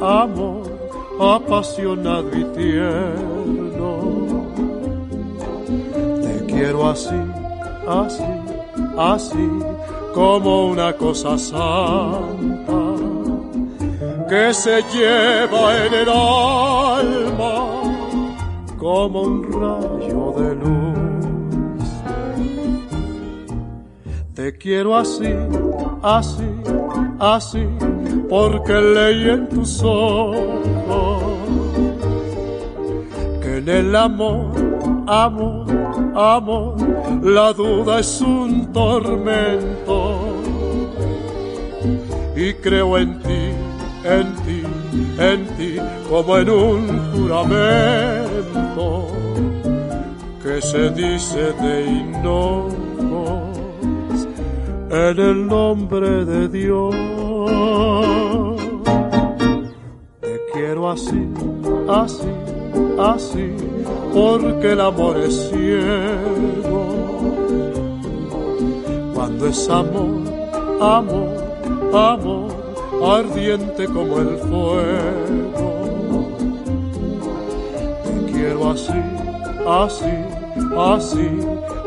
amor, apasionado y tierno. Te quiero así, así, así, como una cosa santa que se lleva en el alma como un rayo de luz. Te quiero así, así, así, porque leí en tus ojos que en el amor, amor, amor, la duda es un tormento. Y creo en ti, en ti, en ti, como en un juramento que se dice de hinojos en el nombre de Dios. Te quiero así, así, así, porque el amor es ciego. Cuando es amor, amor, amor, ardiente como el fuego. Te quiero así, así, así,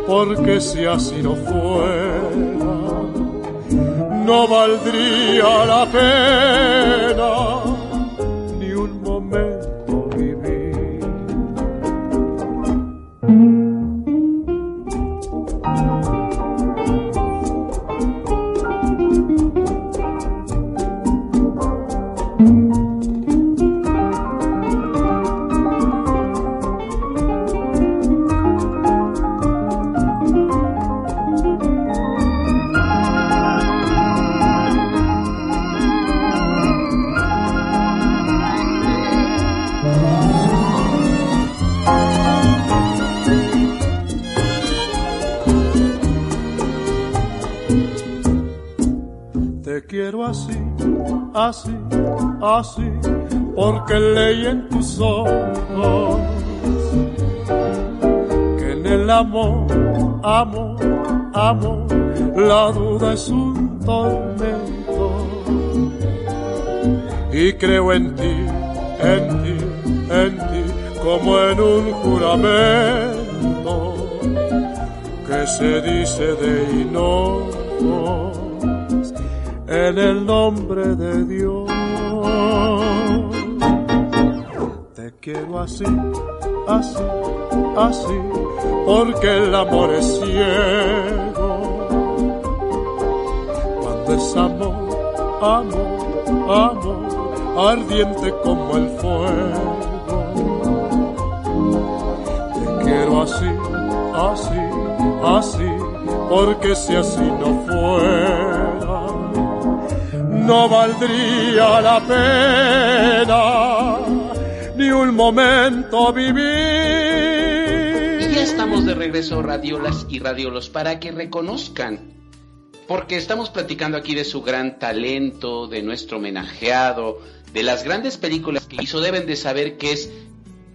porque si así no fuera, no valdría la pena ni un momento vivir. Quiero así, así, así, porque leí en tus ojos que en el amor, amor, amor, la duda es un tormento. Y creo en ti, en ti, en ti, como en un juramento que se dice de hinojos en el nombre de Dios. Te quiero así, así, así, porque el amor es ciego. Cuando es amor, amor, amor, ardiente como el fuego. Te quiero así, así, así, porque si así no fuera, no valdría la pena ni un momento vivir. Y ya estamos de regreso, radiolas y radiolos, para que reconozcan, porque estamos platicando aquí de su gran talento, de nuestro homenajeado, de las grandes películas que hizo. Deben de saber que es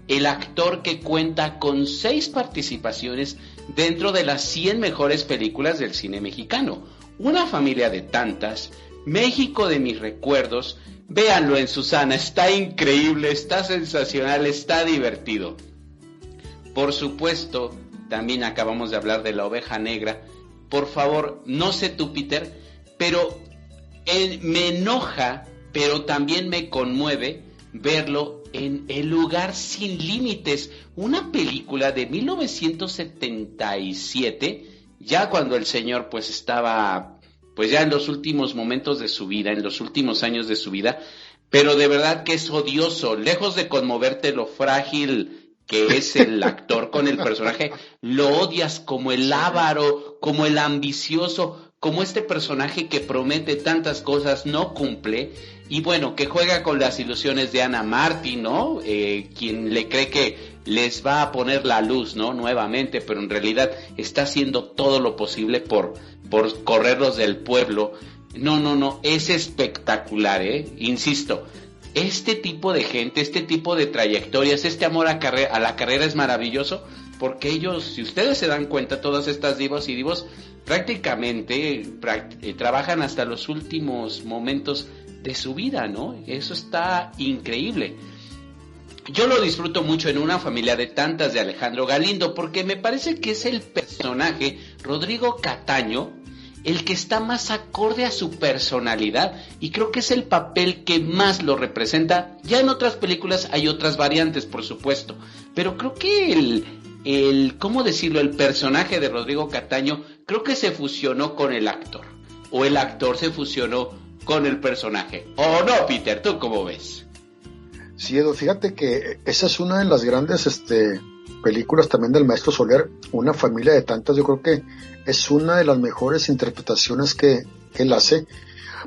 el actor que cuenta con 6 participaciones dentro de las 100 mejores películas del cine mexicano. Una familia de tantas, México de mis recuerdos. Véanlo en Susana, está increíble, está sensacional, está divertido. Por supuesto, también acabamos de hablar de La Oveja Negra. Por favor, no sé tú, Peter, pero me enoja, pero también me conmueve verlo en El Lugar Sin Límites, una película de 1977 ya cuando el señor pues estaba pues ya en los últimos momentos de su vida, en los últimos años de su vida, pero de verdad que es odioso, lejos de conmoverte lo frágil que es el actor con el personaje, lo odias como el avaro, como el ambicioso, como este personaje que promete tantas cosas, no cumple, y bueno, que juega con las ilusiones de Anna Martin, ¿no? Quien le cree que les va a poner la luz, ¿no? Nuevamente, pero en realidad está haciendo todo lo posible por correrlos del pueblo. No, es espectacular, insisto, este tipo de gente, este tipo de trayectorias, este amor a la carrera es maravilloso, porque ellos, si ustedes se dan cuenta, todas estas divas y divos prácticamente trabajan hasta los últimos momentos de su vida, ¿no? Eso está increíble. Yo lo disfruto mucho en Una familia de tantas de Alejandro Galindo, porque me parece que es el personaje, Rodrigo Cataño, el que está más acorde a su personalidad, y creo que es el papel que más lo representa. Ya en otras películas hay otras variantes, por supuesto, pero creo que ¿cómo decirlo? El personaje de Rodrigo Cataño creo que se fusionó con el actor, o el actor se fusionó con el personaje, ¿o no, Peter? ¿Tú cómo ves? Sí, Edu, fíjate que esa es una de las grandes películas también del maestro Soler, Una familia de tantas. Yo creo que es una de las mejores interpretaciones que él hace,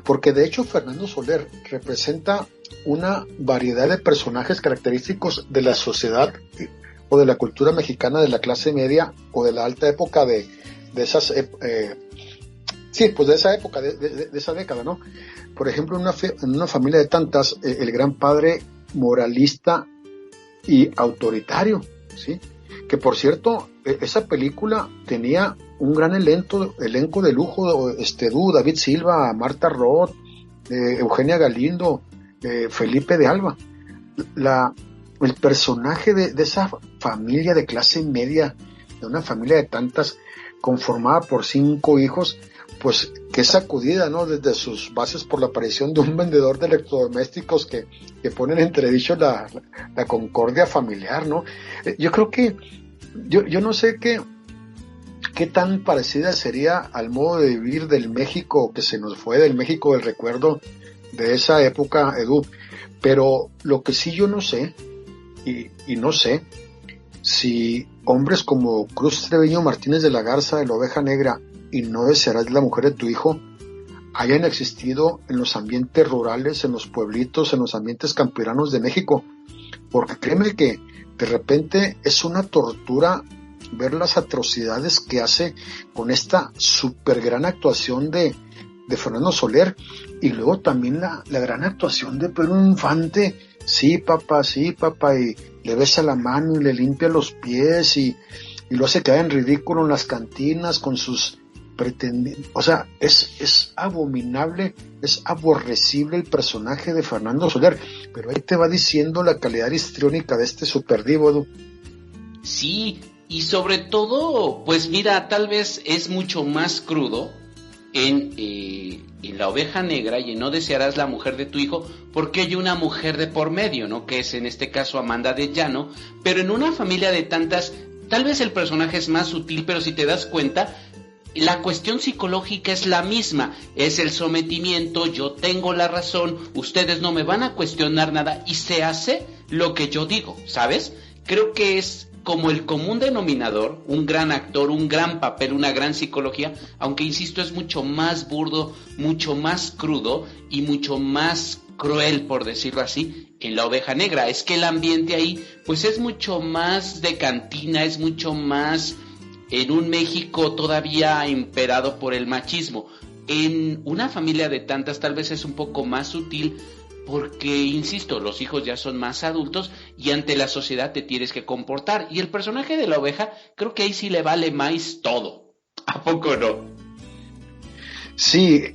porque de hecho Fernando Soler representa una variedad de personajes característicos de la sociedad o de la cultura mexicana de la clase media o de la alta época de esas pues de esa época, de esa década, ¿no? Por ejemplo, en una familia de tantas, el gran padre moralista y autoritario, ¿sí? Que por cierto, esa película tenía un gran elenco de lujo, David Silva, Marta Roth, Eugenia Galindo, Felipe de Alba. El personaje de esa familia de clase media, de una familia de tantas, conformada por 5 hijos, pues que es sacudida, ¿no? Desde sus bases por la aparición de un vendedor de electrodomésticos que pone en entredicho la concordia familiar, ¿no? Yo creo que, yo no sé qué tan parecida sería al modo de vivir del México que se nos fue, del México del recuerdo de esa época, Edu, pero lo que sí yo no sé, y no sé, si hombres como Cruz Treviño Martínez de la Garza, de la Oveja Negra, y No desearás la mujer de tu hijo, hayan existido en los ambientes rurales, en los pueblitos, en los ambientes campiranos de México, porque créeme que de repente es una tortura ver las atrocidades que hace con esta super gran actuación de Fernando Soler, y luego también la gran actuación de Pedro Infante. Sí papá, y le besa la mano y le limpia los pies y lo hace quedar en ridículo en las cantinas con sus pretendientes. O sea, es abominable, es aborrecible el personaje de Fernando Soler, pero ahí te va diciendo la calidad histriónica de este superdivo, Edu. Sí, y sobre todo, pues mira, tal vez es mucho más crudo en La Oveja Negra y en No desearás la mujer de tu hijo, porque hay una mujer de por medio, ¿no? Que es en este caso Amanda de Llano, pero en Una familia de tantas, tal vez el personaje es más sutil, pero si te das cuenta, la cuestión psicológica es la misma, es el sometimiento, yo tengo la razón, ustedes no me van a cuestionar nada y se hace lo que yo digo, ¿sabes? Creo que es como el común denominador, un gran actor, un gran papel, una gran psicología, aunque insisto es mucho más burdo, mucho más crudo y mucho más cruel, por decirlo así, en La Oveja Negra. Es que el ambiente ahí pues es mucho más de cantina, es mucho más en un México todavía imperado por el machismo. En Una familia de tantas tal vez es un poco más sutil, porque, insisto, los hijos ya son más adultos y ante la sociedad te tienes que comportar. Y el personaje de la oveja, creo que ahí sí le vale más todo. ¿A poco no? Sí,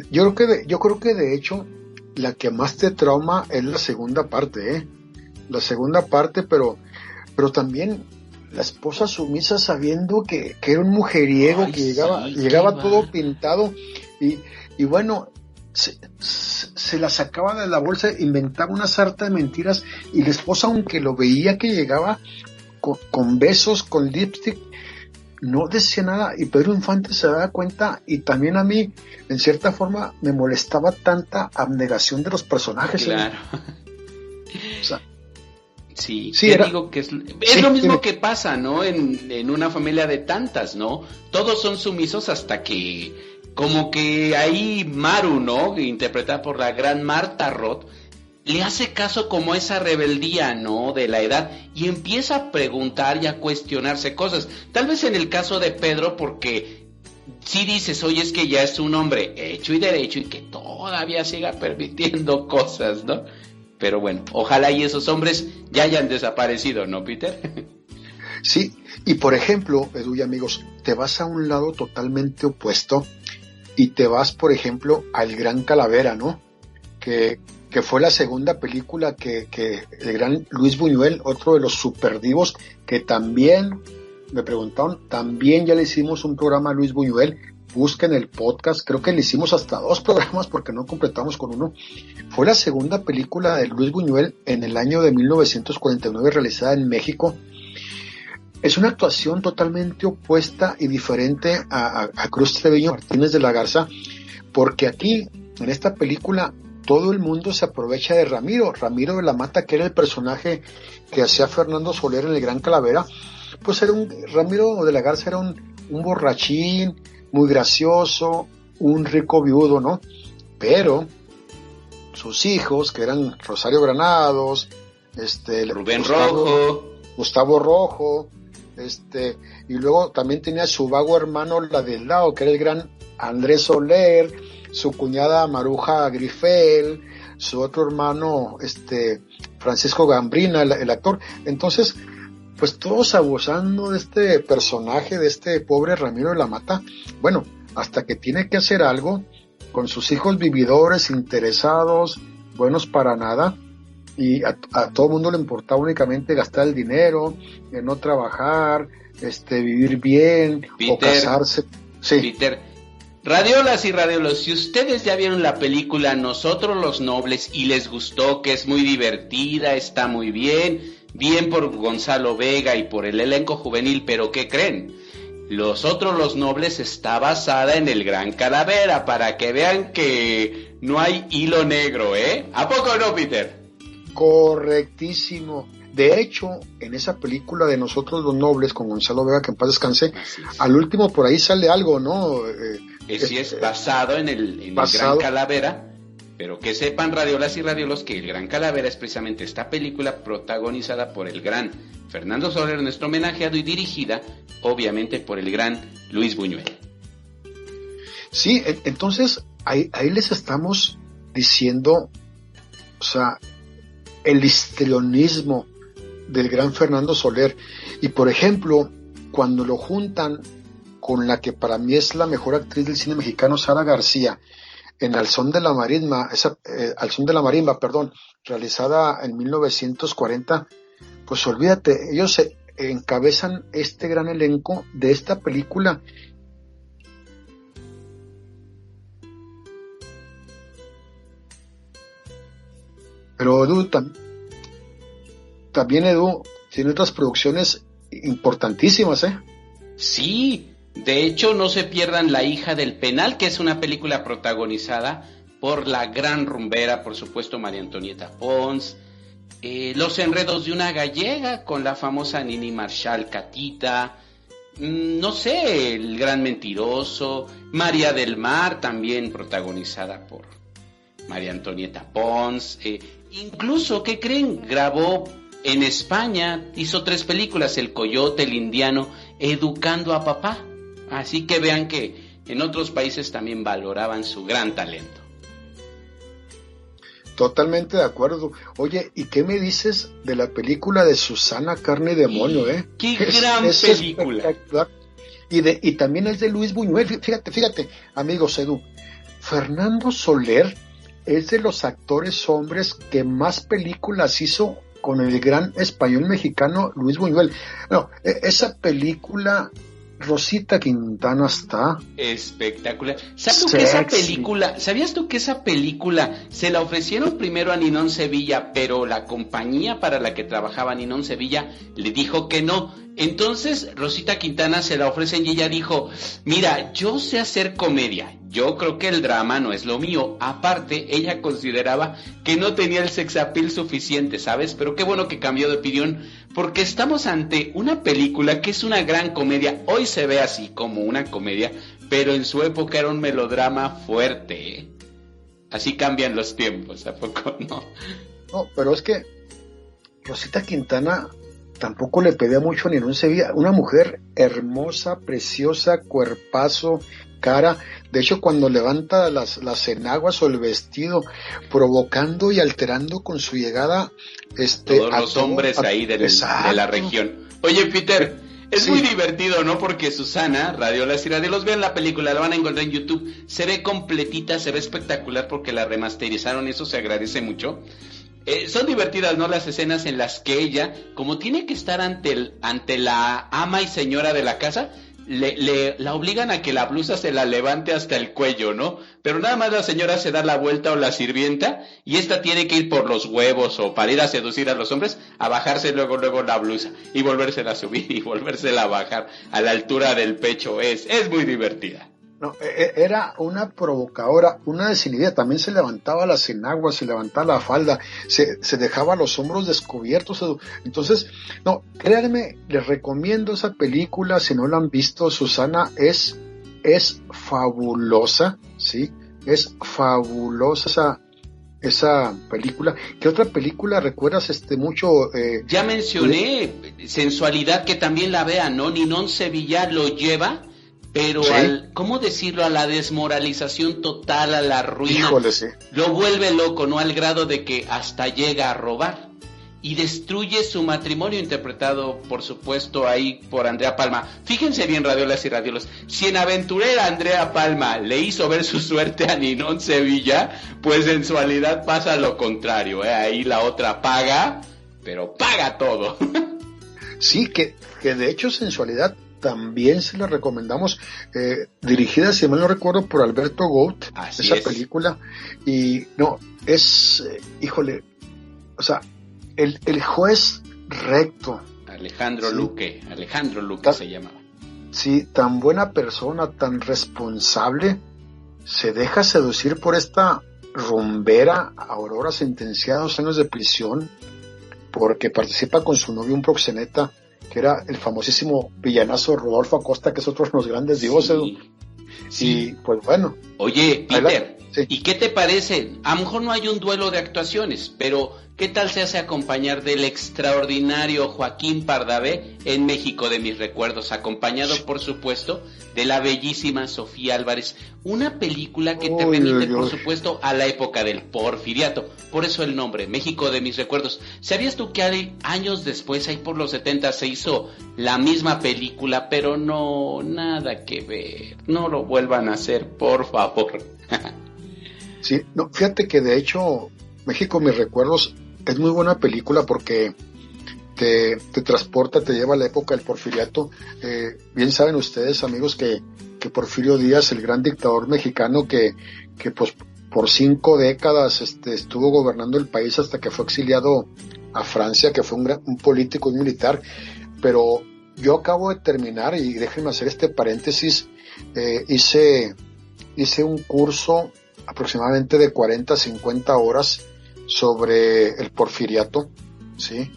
yo creo que de hecho la que más te trauma es la segunda parte, La segunda parte, pero también la esposa sumisa sabiendo que era un mujeriego. Ay, que llegaba todo pintado y bueno, se la sacaba de la bolsa, inventaba una sarta de mentiras, y la esposa, aunque lo veía que llegaba con besos, con lipstick, no decía nada y Pedro Infante se daba cuenta, y también a mí, en cierta forma, me molestaba tanta abnegación de los personajes. Claro. O sea, sí, digo que es sí, lo mismo que pasa, ¿no? En una familia de tantas, ¿no? Todos son sumisos hasta que, como que ahí Maru, ¿no? Interpretada por la gran Marta Roth, le hace caso como esa rebeldía, ¿no? De la edad, y empieza a preguntar y a cuestionarse cosas. Tal vez en el caso de Pedro, porque si dices, oye, es que ya es un hombre hecho y derecho y que todavía siga permitiendo cosas, ¿no? Pero bueno, ojalá y esos hombres ya hayan desaparecido, ¿no, Peter? Sí, y por ejemplo, Edu y amigos, te vas a un lado totalmente opuesto y te vas, por ejemplo, al Gran Calavera, ¿no? Que fue la segunda película que el gran Luis Buñuel, otro de los superdivos, que también, me preguntaron, también ya le hicimos un programa a Luis Buñuel. Busquen el podcast, creo que le hicimos hasta 2 programas porque no completamos con uno. Fue la segunda película de Luis Buñuel en el año de 1949, realizada en México. Es una actuación totalmente opuesta y diferente a Cruz Treviño Martínez de la Garza, porque aquí, en esta película, todo el mundo se aprovecha de Ramiro de la Mata, que era el personaje que hacía Fernando Soler en el Gran Calavera. Pues Ramiro de la Garza era un borrachín, muy gracioso, un rico viudo, ¿no? Pero sus hijos, que eran Rosario Granados, Rubén Rojo, Gustavo Rojo, y luego también tenía su vago hermano Ladislao, que era el gran Andrés Soler, su cuñada Maruja Grifel, su otro hermano, Francisco Gambrina, el actor. Entonces, pues todos abusando de este personaje, de este pobre Ramiro de la Mata, bueno, hasta que tiene que hacer algo con sus hijos vividores, interesados, buenos para nada, y a todo el mundo le importaba únicamente gastar el dinero, no trabajar, vivir bien, Peter, o casarse. Sí. Peter, radiolas y radiolos, si ustedes ya vieron la película Nosotros los Nobles y les gustó, que es muy divertida, está muy bien por Gonzalo Vega y por el elenco juvenil, pero ¿qué creen? Nosotros los Nobles está basada en el Gran Calavera, para que vean que no hay hilo negro, ¿eh? ¿A poco no, Peter? Correctísimo. De hecho, en esa película de Nosotros los Nobles, con Gonzalo Vega, que en paz descanse, al último por ahí sale algo, ¿no? Sí, es basado en el Gran Calavera. Pero que sepan, radiolas y radiolos, que el Gran Calavera es precisamente esta película protagonizada por el gran Fernando Soler, nuestro homenajeado, y dirigida, obviamente, por el gran Luis Buñuel. Sí, entonces, ahí les estamos diciendo, o sea, el histrionismo del gran Fernando Soler. Y, por ejemplo, cuando lo juntan con la que para mí es la mejor actriz del cine mexicano, Sara García, en Al Son de la Marimba, realizada en 1940, pues olvídate, ellos encabezan este gran elenco de esta película. Pero Edu, también Edu tiene otras producciones importantísimas, ¿eh? Sí. De hecho, no se pierdan La hija del penal, que es una película protagonizada por la gran rumbera, por supuesto, María Antonieta Pons. Los enredos de una gallega, con la famosa Nini Marshall Catita. No sé, El gran mentiroso. María del Mar, también protagonizada por María Antonieta Pons. Incluso, ¿qué creen? Grabó en España, hizo 3 películas, El Coyote, El Indiano, Educando a Papá. Así que vean que en otros países también valoraban su gran talento. Totalmente de acuerdo. Oye, ¿y qué me dices de la película de Susana Carne y Demonio, ¡Qué gran película! Y también es de Luis Buñuel. Fíjate, amigos, Edu. Fernando Soler es de los actores hombres que más películas hizo con el gran español mexicano Luis Buñuel. No, esa película... Rosita Quintana está espectacular. ¿Sabías tú que esa película se la ofrecieron primero a Ninón Sevilla, pero la compañía para la que trabajaba Ninón Sevilla le dijo que no? Entonces Rosita Quintana se la ofrecen y ella dijo, mira, yo sé hacer comedia, yo creo que el drama no es lo mío. Aparte, ella consideraba que no tenía el sex appeal suficiente, ¿sabes? Pero qué bueno que cambió de opinión, porque estamos ante una película que es una gran comedia. Hoy se ve así como una comedia, pero en su época era un melodrama fuerte, ¿eh? Así cambian los tiempos, ¿a poco no? No, pero es que Rosita Quintana tampoco le pedía mucho ni en un Sevilla. Una mujer hermosa, preciosa, cuerpazo, cara. De hecho, cuando levanta las enaguas o el vestido, provocando y alterando con su llegada todos los hombres ahí de la región. Oye, Peter, es muy divertido, ¿no? Porque Susana, Radiolas y Radiolos, vean la película, la van a encontrar en YouTube. Se ve completita, se ve espectacular porque la remasterizaron, eso se agradece mucho. Son divertidas, ¿no? Las escenas en las que ella, como tiene que estar ante la ama y señora de la casa, la obligan a que la blusa se la levante hasta el cuello, ¿no? Pero nada más la señora se da la vuelta o la sirvienta y esta tiene que ir por los huevos o para ir a seducir a los hombres, a bajarse luego la blusa y volvérsela a subir y volvérsela a bajar a la altura del pecho. Es muy divertida. No, era una provocadora, una desinhibida. También se levantaba las enaguas, se levantaba la falda, se dejaba los hombros descubiertos. Entonces, no, créanme, les recomiendo esa película. Si no la han visto, Susana es fabulosa, ¿sí? Es fabulosa esa película. ¿Qué otra película recuerdas mucho? Ya mencioné Sensualidad, que también la vean, ¿no? Ninón Sevilla lo lleva, pero ¿sí? ¿Cómo decirlo? A la desmoralización total, a la ruina. Híjole, sí. Lo vuelve loco, ¿no? Al grado de que hasta llega a robar. Y destruye su matrimonio, interpretado, por supuesto, ahí por Andrea Palma. Fíjense bien, Radiolas y Radiolos. Si en Aventurera Andrea Palma le hizo ver su suerte a Ninón Sevilla, pues en Sensualidad pasa lo contrario, ¿eh? Ahí la otra paga, pero paga todo. Sí, que de hecho Sensualidad también se la recomendamos, dirigida, si mal no recuerdo, por Alberto Gout, esa película. Y no, híjole, o sea, el juez recto. Alejandro Luque se llamaba. Sí, tan buena persona, tan responsable, se deja seducir por esta rumbera Aurora, sentenciada a 2 años de prisión, porque participa con su novio, un proxeneta, que era el famosísimo villanazo Rodolfo Acosta, que es otro de los grandes divos. Sí. Y pues bueno. Oye, Peter, sí. ¿Y qué te parece? A lo mejor no hay un duelo de actuaciones, pero ¿qué tal se hace acompañar del extraordinario Joaquín Pardavé en México de mis recuerdos? Acompañado, por supuesto, de la bellísima Sofía Álvarez. Una película que te remite, por supuesto, a la época del Porfiriato. Por eso el nombre, México de mis recuerdos. ¿Sabías tú que años después, ahí por los 70, se hizo la misma película, pero no, nada que ver? No lo vuelvan a hacer, por favor. Sí, no, fíjate que de hecho México mis recuerdos es muy buena película porque te transporta, te lleva a la época del Porfiriato. Bien saben ustedes, amigos, que Porfirio Díaz, el gran dictador mexicano que pues por 5 décadas estuvo gobernando el país hasta que fue exiliado a Francia, que fue un político y militar. Pero yo acabo de terminar, y déjenme hacer este paréntesis, hice un curso aproximadamente de 40-50 horas sobre el Porfiriato, ¿sí?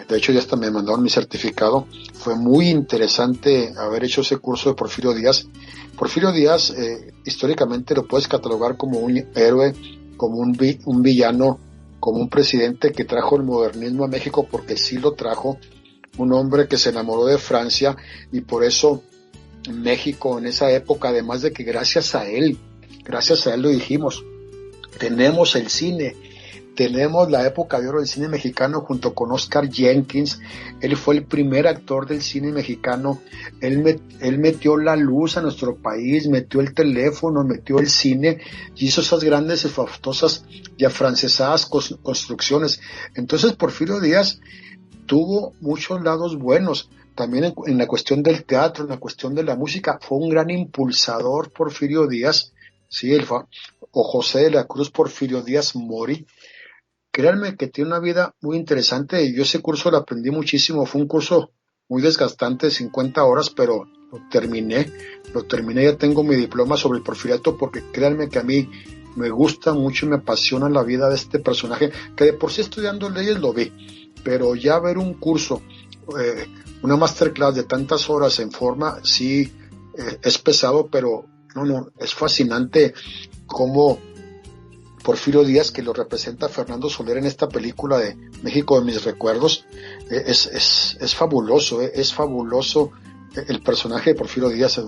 De hecho ya hasta me mandaron mi certificado. Fue muy interesante haber hecho ese curso de Porfirio Díaz. Porfirio Díaz, históricamente lo puedes catalogar como un héroe, como un villano, como un presidente que trajo el modernismo a México, porque sí lo trajo. Un hombre que se enamoró de Francia, y por eso México en esa época, además de que gracias a él lo dijimos, tenemos el cine, tenemos la época de oro del cine mexicano junto con Oscar Jenkins. Él fue el primer actor del cine mexicano. Él metió la luz a nuestro país, metió el teléfono, metió el cine, y hizo esas grandes y fastuosas y afrancesadas construcciones. Entonces Porfirio Díaz tuvo muchos lados buenos. También en la cuestión del teatro, en la cuestión de la música, fue un gran impulsador Porfirio Díaz, sí, o José de la Cruz Porfirio Díaz Mori. Créanme que tiene una vida muy interesante, y yo ese curso lo aprendí muchísimo. Fue un curso muy desgastante, 50 horas, pero lo terminé, ya tengo mi diploma sobre el Porfiriato, porque créanme que a mí me gusta mucho y me apasiona la vida de este personaje, que de por sí estudiando leyes lo vi, pero ya ver un curso, una masterclass de tantas horas en forma, sí, es pesado, pero no, es fascinante cómo Porfirio Díaz, que lo representa Fernando Soler en esta película de México de mis recuerdos, es fabuloso, es fabuloso el personaje de Porfirio Díaz.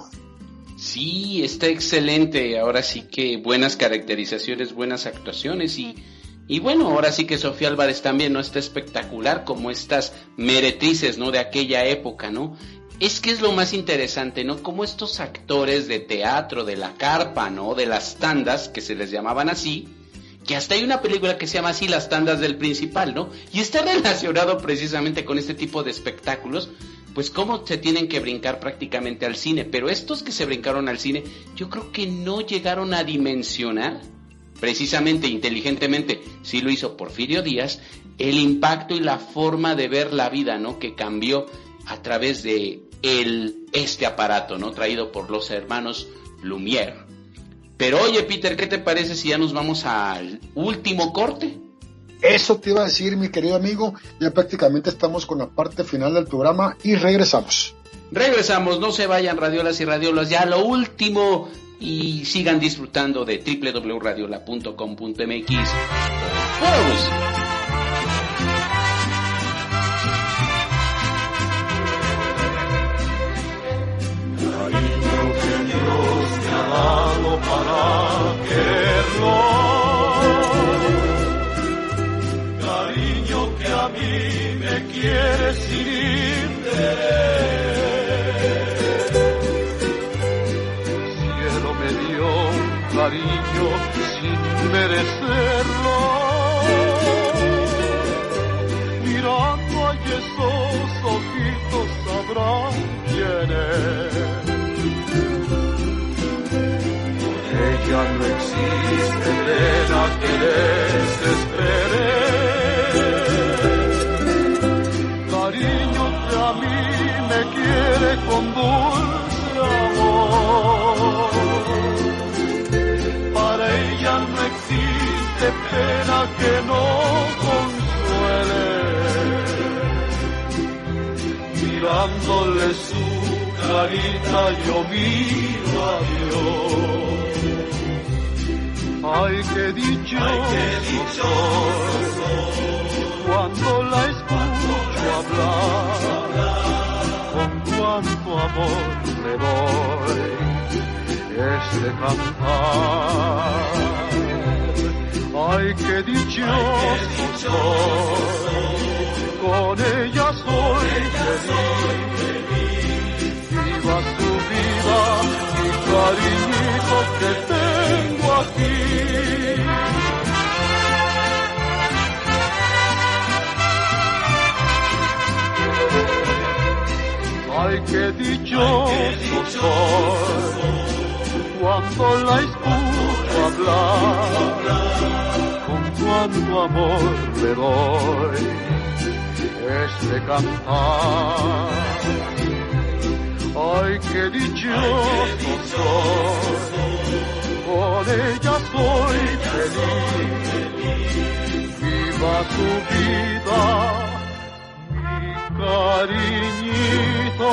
Sí, está excelente. Ahora sí que buenas caracterizaciones, buenas actuaciones y bueno, ahora sí que Sofía Álvarez también, ¿no? Está espectacular como estas meretrices, ¿no? De aquella época, ¿no? Es que es lo más interesante, ¿no? Como estos actores de teatro, de la carpa, ¿no? De las tandas, que se les llamaban así, que hasta hay una película que se llama así, Las tandas del principal, ¿no? Y está relacionado precisamente con este tipo de espectáculos, pues cómo se tienen que brincar prácticamente al cine. Pero estos que se brincaron al cine, yo creo que no llegaron a dimensionar, precisamente, inteligentemente, sí lo hizo Porfirio Díaz, el impacto y la forma de ver la vida, ¿no? Que cambió a través de este aparato, ¿no? Traído por los hermanos Lumière. Pero oye, Peter, ¿qué te parece si ya nos vamos al último corte? Eso te iba a decir, mi querido amigo. Ya prácticamente estamos con la parte final del programa y regresamos. Regresamos, no se vayan, radiolas y radiolas, ya lo último, y sigan disfrutando de www.radiola.com.mx. ¡Vamos! Para quererlo, cariño que a mí me quiere sin interés. Cielo me dio un cariño sin merecerlo, mirando a esos ojitos sabrán quién es. Ya no existe pena que desespere, cariño que a mí me quiere con dulce amor. Para ella no existe pena que no consuele, mirándole su carita yo miro a Dios. Ay, qué dichoso soy cuando la escucho hablar, con cuánto amor le doy este cantar. Ay, qué dichoso soy, con ella soy feliz, viva su vida, mi cariñito que tengo aquí. Ay, qué dichoso soy cuando la escucho hablar, con cuánto amor le doy este cantar. Ay, qué dichoso soy, con ella soy feliz, viva su vida, mi cariñito que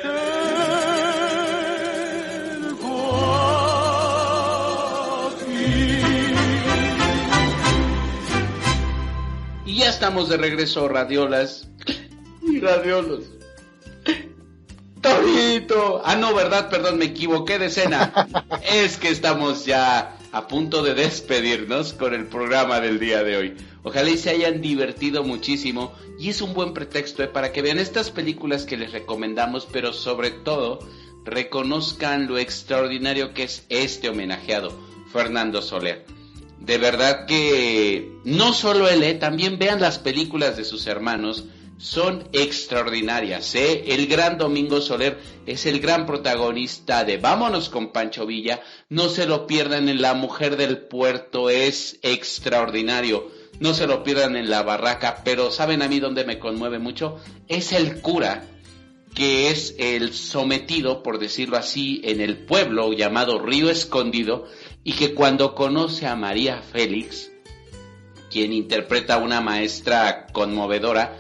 tengo aquí. Y ya estamos de regreso, radiolas y radiolos. Torito. No, ¿verdad? Perdón, me equivoqué de escena. Es que estamos ya a punto de despedirnos con el programa del día de hoy. Ojalá y se hayan divertido muchísimo y es un buen pretexto para que vean estas películas que les recomendamos, pero sobre todo reconozcan lo extraordinario que es este homenajeado, Fernando Soler. De verdad que no solo él, también vean las películas de sus hermanos. Son extraordinarias, El gran Domingo Soler es el gran protagonista de Vámonos con Pancho Villa. No se lo pierdan en La Mujer del Puerto, es extraordinario. no se lo pierdan en La Barraca. Pero ¿saben a mí dónde me conmueve mucho? Es el cura, que es el sometido, por decirlo así, en el pueblo llamado Río Escondido, y que cuando conoce a María Félix, quien interpreta a una maestra conmovedora,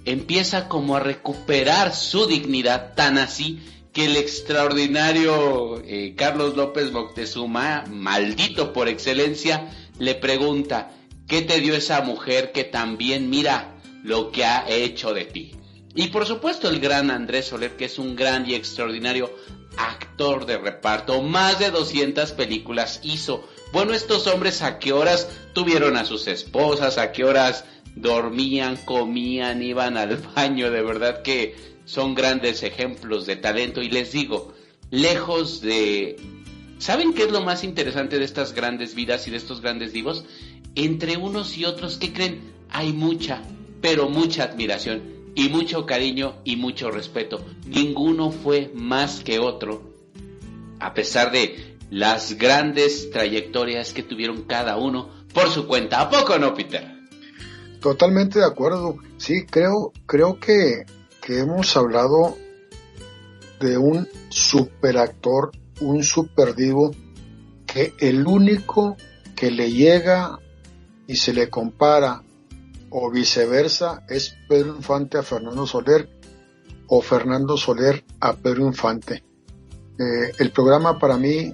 empieza como a recuperar su dignidad, tan así que el extraordinario Carlos López Moctezuma, maldito por excelencia, le pregunta: ¿qué te dio esa mujer que también mira lo que ha hecho de ti? Y por supuesto el gran Andrés Soler, que es un gran y extraordinario actor de reparto. Más de 200 películas hizo. Bueno, estos hombres, ¿a qué horas tuvieron a sus esposas? ¿A qué horas dormían, comían, iban al baño? De verdad que son grandes ejemplos de talento. Y les digo, lejos de... ¿Saben qué es lo más interesante de estas grandes vidas y de estos grandes divos? Entre unos y otros, ¿qué creen? Hay mucha, pero mucha admiración y mucho cariño y mucho respeto. Ninguno fue más que otro, a pesar de las grandes trayectorias que tuvieron cada uno por su cuenta. ¿A poco no, Peter? Totalmente de acuerdo. Sí, creo que hemos hablado de un superactor, un superdivo, que el único que le llega y se le compara o viceversa es Pedro Infante a Fernando Soler, o Fernando Soler a Pedro Infante. El programa para mí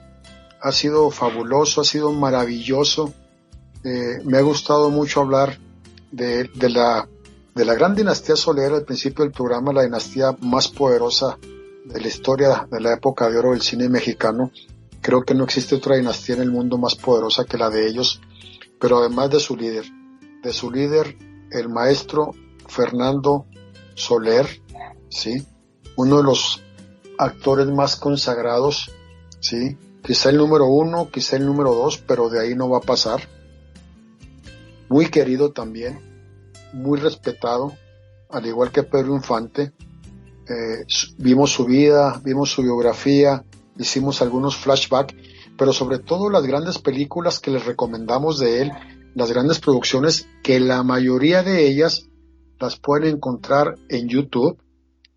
ha sido fabuloso, ha sido maravilloso. Me ha gustado mucho hablar de la gran dinastía Soler al principio del programa, la dinastía más poderosa de la historia de la época de oro del cine mexicano. Creo que no existe otra dinastía en el mundo más poderosa que la de ellos, pero además de su líder, el maestro Fernando Soler, ¿sí? Uno de los actores más consagrados, ¿sí? Quizá el número 1, quizá el número 2, pero de ahí no va a pasar. Muy querido también, muy respetado, al igual que Pedro Infante. Vimos su vida, vimos su biografía, hicimos algunos flashbacks, pero sobre todo las grandes películas que les recomendamos de él, las grandes producciones, que la mayoría de ellas las pueden encontrar en YouTube.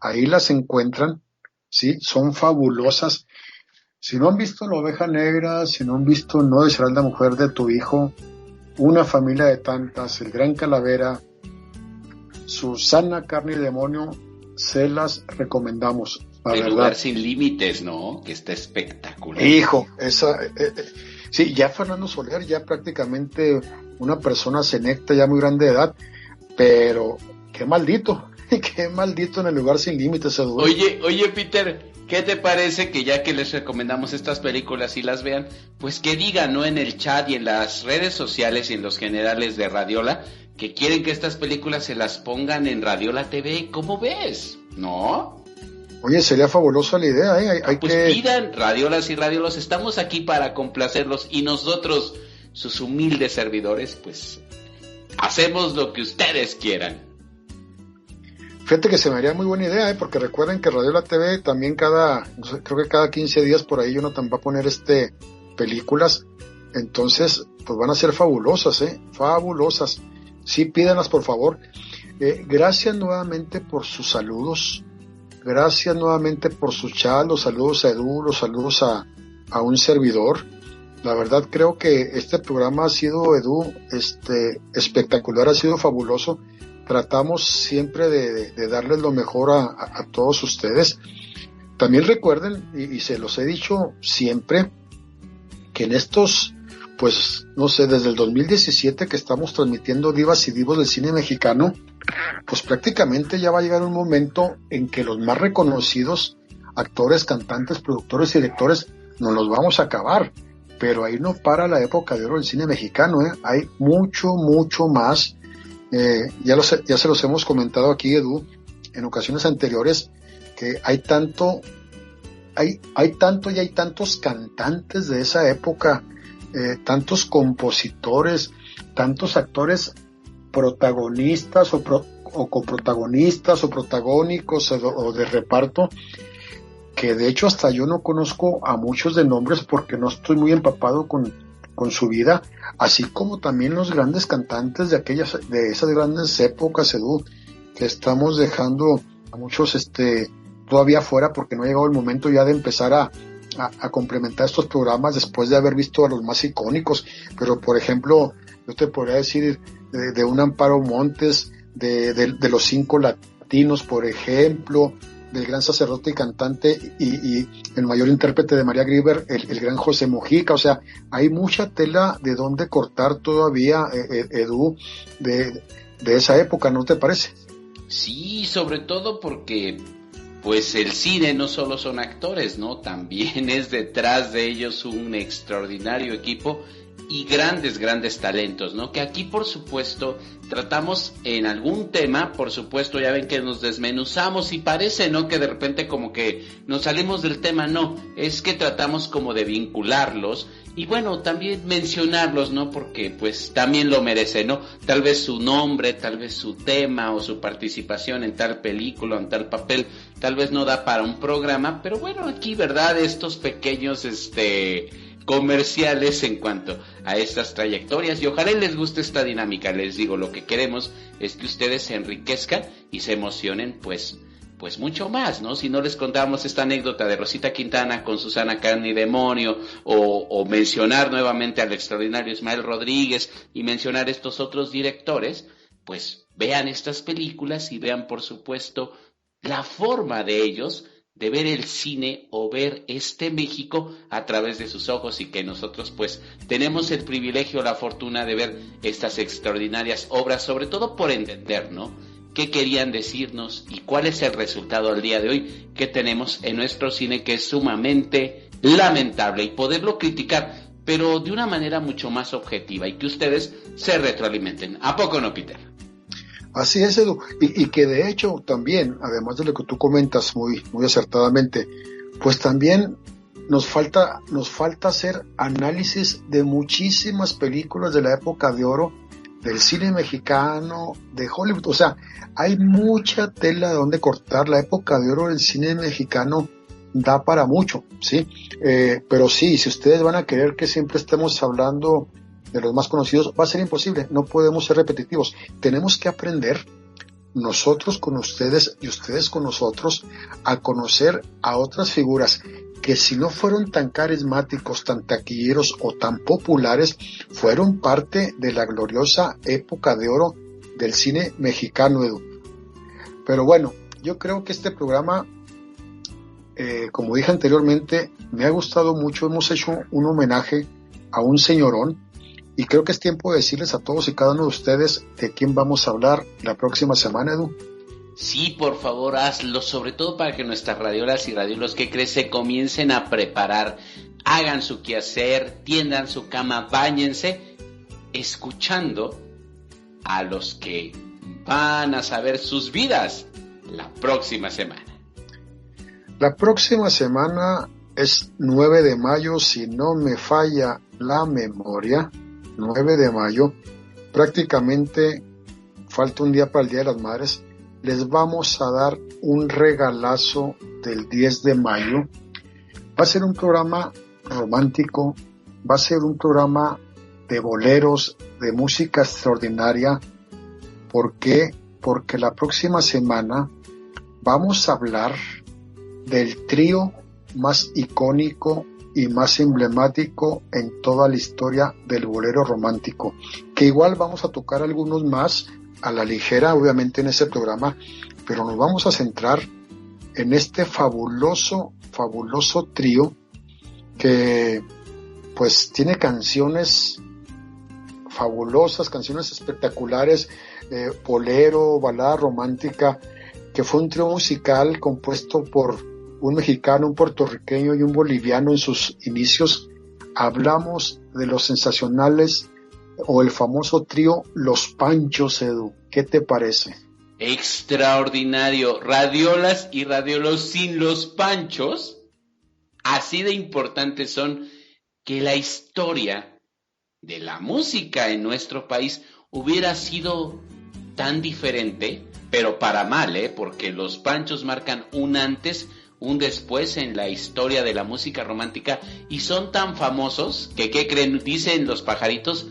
Ahí las encuentran, ¿sí? Son fabulosas. Si no han visto La Oveja Negra, si no han visto No desearás la mujer de tu hijo, Una familia de tantas, El Gran Calavera, Susana, Carne y Demonio, se las recomendamos. El Lugar sin Límites, ¿no? Que está espectacular. Hijo, esa... sí, ya Fernando Soler, ya prácticamente una persona senecta, ya muy grande de edad, pero qué maldito en El Lugar sin Límites, Edu. Oye, Peter, ¿qué te parece que ya que les recomendamos estas películas y las vean, pues que digan, ¿no? En el chat y en las redes sociales y en los generales de Radiola, que quieren que estas películas se las pongan en Radiola TV? ¿Cómo ves? ¿No? Oye, sería fabulosa la idea, ¿eh? Hay pues que... pidan, radiolas y radiolos, estamos aquí para complacerlos, y nosotros, sus humildes servidores, pues hacemos lo que ustedes quieran. Fíjate que se me haría muy buena idea, ¿eh? Porque recuerden que Radiola TV también creo que cada 15 días por ahí Jonathan va a poner películas, entonces pues van a ser fabulosas, ¿eh? Fabulosas. Sí, pídanlas por favor. Gracias nuevamente por sus saludos. Gracias nuevamente por su chat, los saludos a Edu, los saludos a un servidor. La verdad creo que este programa ha sido, Edu, espectacular, ha sido fabuloso. Tratamos siempre de darles lo mejor a todos ustedes. También recuerden, y se los he dicho siempre, que en estos, pues, no sé, desde el 2017 que estamos transmitiendo Divas y Divos del cine mexicano, pues prácticamente ya va a llegar un momento en que los más reconocidos actores, cantantes, productores y directores nos los vamos a acabar, pero ahí no para la época de oro del cine mexicano, ¿eh? Hay mucho más. Ya se los hemos comentado aquí, Edu, en ocasiones anteriores, que hay tanto y hay tantos cantantes de esa época, tantos compositores, tantos actores protagonistas o coprotagonistas o protagónicos o de reparto, que de hecho hasta yo no conozco a muchos de nombres porque no estoy muy empapado con con su vida, así como también los grandes cantantes de esas grandes épocas, Edu, que estamos dejando a muchos todavía fuera porque no ha llegado el momento ya de empezar a complementar estos programas después de haber visto a los más icónicos. Pero por ejemplo, yo te podría decir de un Amparo Montes, de los 5 Latinos, por ejemplo, del gran sacerdote y cantante y el mayor intérprete de María Grieber, el gran José Mojica. O sea, hay mucha tela de donde cortar todavía, Edu, de esa época, ¿no te parece? Sí, sobre todo porque pues el cine no solo son actores, ¿no? También es detrás de ellos un extraordinario equipo y grandes talentos, ¿no? Que aquí, por supuesto, tratamos en algún tema, por supuesto, ya ven que nos desmenuzamos y parece, ¿no? Que de repente como que nos salimos del tema, no, es que tratamos como de vincularlos y bueno, también mencionarlos, ¿no? Porque pues también lo merece, ¿no? Tal vez su nombre, tal vez su tema o su participación en tal película o en tal papel, tal vez no da para un programa, pero bueno, aquí, ¿verdad? Estos pequeños, comerciales en cuanto a estas trayectorias y ojalá les guste esta dinámica. Les digo, lo que queremos es que ustedes se enriquezcan y se emocionen pues mucho más, ¿no? Si no les contamos esta anécdota de Rosita Quintana con Susana Carne y Demonio o mencionar nuevamente al extraordinario Ismael Rodríguez y mencionar estos otros directores, pues vean estas películas y vean por supuesto la forma de ellos de ver el cine o ver este México a través de sus ojos y que nosotros pues tenemos el privilegio, la fortuna de ver estas extraordinarias obras, sobre todo por entender, ¿no? ¿Qué querían decirnos y cuál es el resultado al día de hoy que tenemos en nuestro cine, que es sumamente lamentable, y poderlo criticar, pero de una manera mucho más objetiva y que ustedes se retroalimenten? ¿A poco no, Peter? Así es, Edu, y que de hecho también, además de lo que tú comentas muy acertadamente, pues también nos falta hacer análisis de muchísimas películas de la época de oro del cine mexicano, de Hollywood. O sea, hay mucha tela de donde cortar. La época de oro del cine mexicano da para mucho, ¿sí? Pero sí, si ustedes van a querer que siempre estemos hablando de los más conocidos, va a ser imposible, no podemos ser repetitivos. Tenemos que aprender, nosotros con ustedes y ustedes con nosotros, a conocer a otras figuras que si no fueron tan carismáticos, tan taquilleros o tan populares, fueron parte de la gloriosa época de oro del cine mexicano, Edu. Pero bueno, yo creo que este programa, como dije anteriormente, me ha gustado mucho. Hemos hecho un homenaje a un señorón y creo que es tiempo de decirles a todos y cada uno de ustedes de quién vamos a hablar la próxima semana, Edu. Sí, por favor, hazlo, sobre todo para que nuestras radiolas y radiolos que crece comiencen a preparar, hagan su quehacer, tiendan su cama, báñense, escuchando a los que van a saber sus vidas la próxima semana. La próxima semana es 9 de mayo, si no me falla la memoria, 9 de mayo, prácticamente falta un día para el Día de las Madres. Les vamos a dar un regalazo del 10 de mayo. Va a ser un programa romántico, va a ser un programa de boleros, de música extraordinaria. ¿Por qué? Porque la próxima semana vamos a hablar del trío más icónico y más emblemático en toda la historia del bolero romántico, que igual vamos a tocar algunos más a la ligera, obviamente, en ese programa, pero nos vamos a centrar en este fabuloso trío que pues tiene canciones fabulosas, canciones espectaculares, bolero, balada romántica, que fue un trío musical compuesto por un mexicano, un puertorriqueño y un boliviano en sus inicios. Hablamos de los sensacionales o el famoso trío Los Panchos, Edu. ¿Qué te parece? Extraordinario. Radiolas y radiolos sin Los Panchos, así de importantes son, que la historia de la música en nuestro país hubiera sido tan diferente, pero para mal, porque Los Panchos marcan un antes, un después en la historia de la música romántica y son tan famosos que, ¿qué creen? Dicen los pajaritos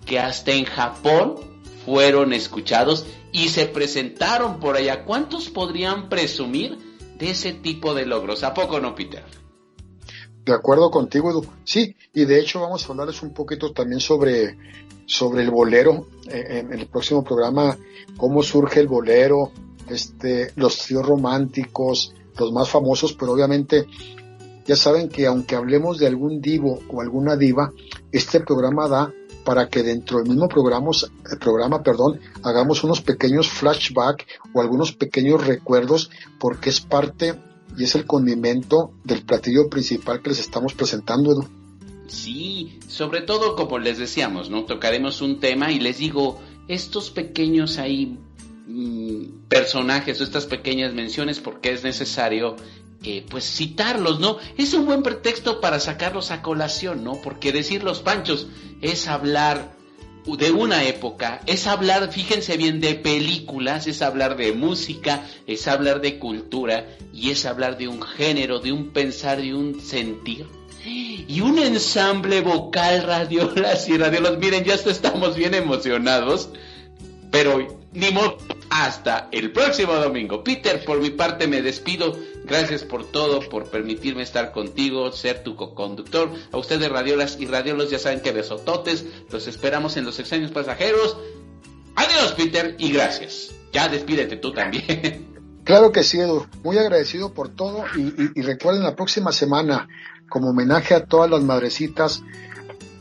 que hasta en Japón fueron escuchados y se presentaron por allá. ¿Cuántos podrían presumir de ese tipo de logros? ¿A poco no, Peter? De acuerdo contigo, Edu. Sí, y de hecho vamos a hablarles un poquito también sobre el bolero en el próximo programa, cómo surge el bolero, los tríos románticos, los más famosos, pero obviamente ya saben que aunque hablemos de algún divo o alguna diva, este programa da para que dentro del mismo programa, hagamos unos pequeños flashbacks o algunos pequeños recuerdos, porque es parte y es el condimento del platillo principal que les estamos presentando, Edu. Sí, sobre todo como les decíamos, ¿no? Tocaremos un tema y les digo, estos pequeños ahí personajes o estas pequeñas menciones, porque es necesario pues citarlos, ¿no? Es un buen pretexto para sacarlos a colación, ¿no? Porque decir los Panchos es hablar de una época, es hablar, fíjense bien, de películas, es hablar de música, es hablar de cultura y es hablar de un género, de un pensar, de un sentir. Y un ensamble vocal, radiolas y radiolas. Miren, ya estamos bien emocionados, pero ni modo, hasta el próximo domingo. Peter, por mi parte me despido. Gracias por todo, por permitirme estar contigo, ser tu coconductor. A ustedes, radiolas y radiolos, ya saben que besototes. Los esperamos en los extraños pasajeros. Adiós, Peter, y gracias. Ya despídete tú también. Claro que sí, Edu. Muy agradecido por todo. Y recuerden, la próxima semana, como homenaje a todas las madrecitas,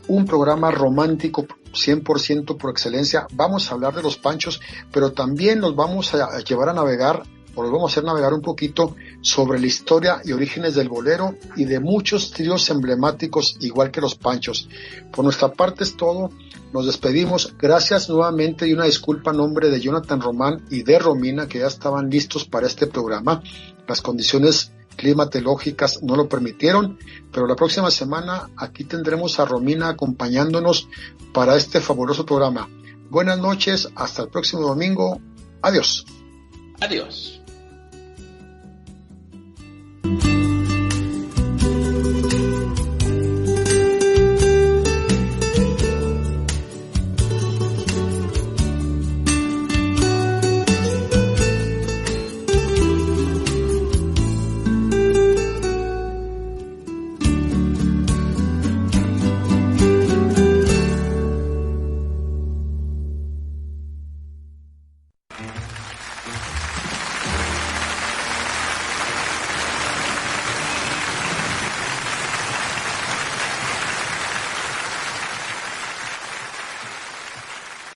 un programa romántico 100% por excelencia. Vamos a hablar de los Panchos, pero también nos vamos a llevar a navegar, o los vamos a hacer navegar un poquito sobre la historia y orígenes del bolero y de muchos tríos emblemáticos, igual que los Panchos. Por nuestra parte es todo. Nos despedimos. Gracias nuevamente y una disculpa en nombre de Jonathan Román y de Romina, que ya estaban listos para este programa. Las condiciones climatológicas no lo permitieron, pero la próxima semana aquí tendremos a Romina acompañándonos para este fabuloso programa. Buenas noches, hasta el próximo domingo. Adiós. Adiós.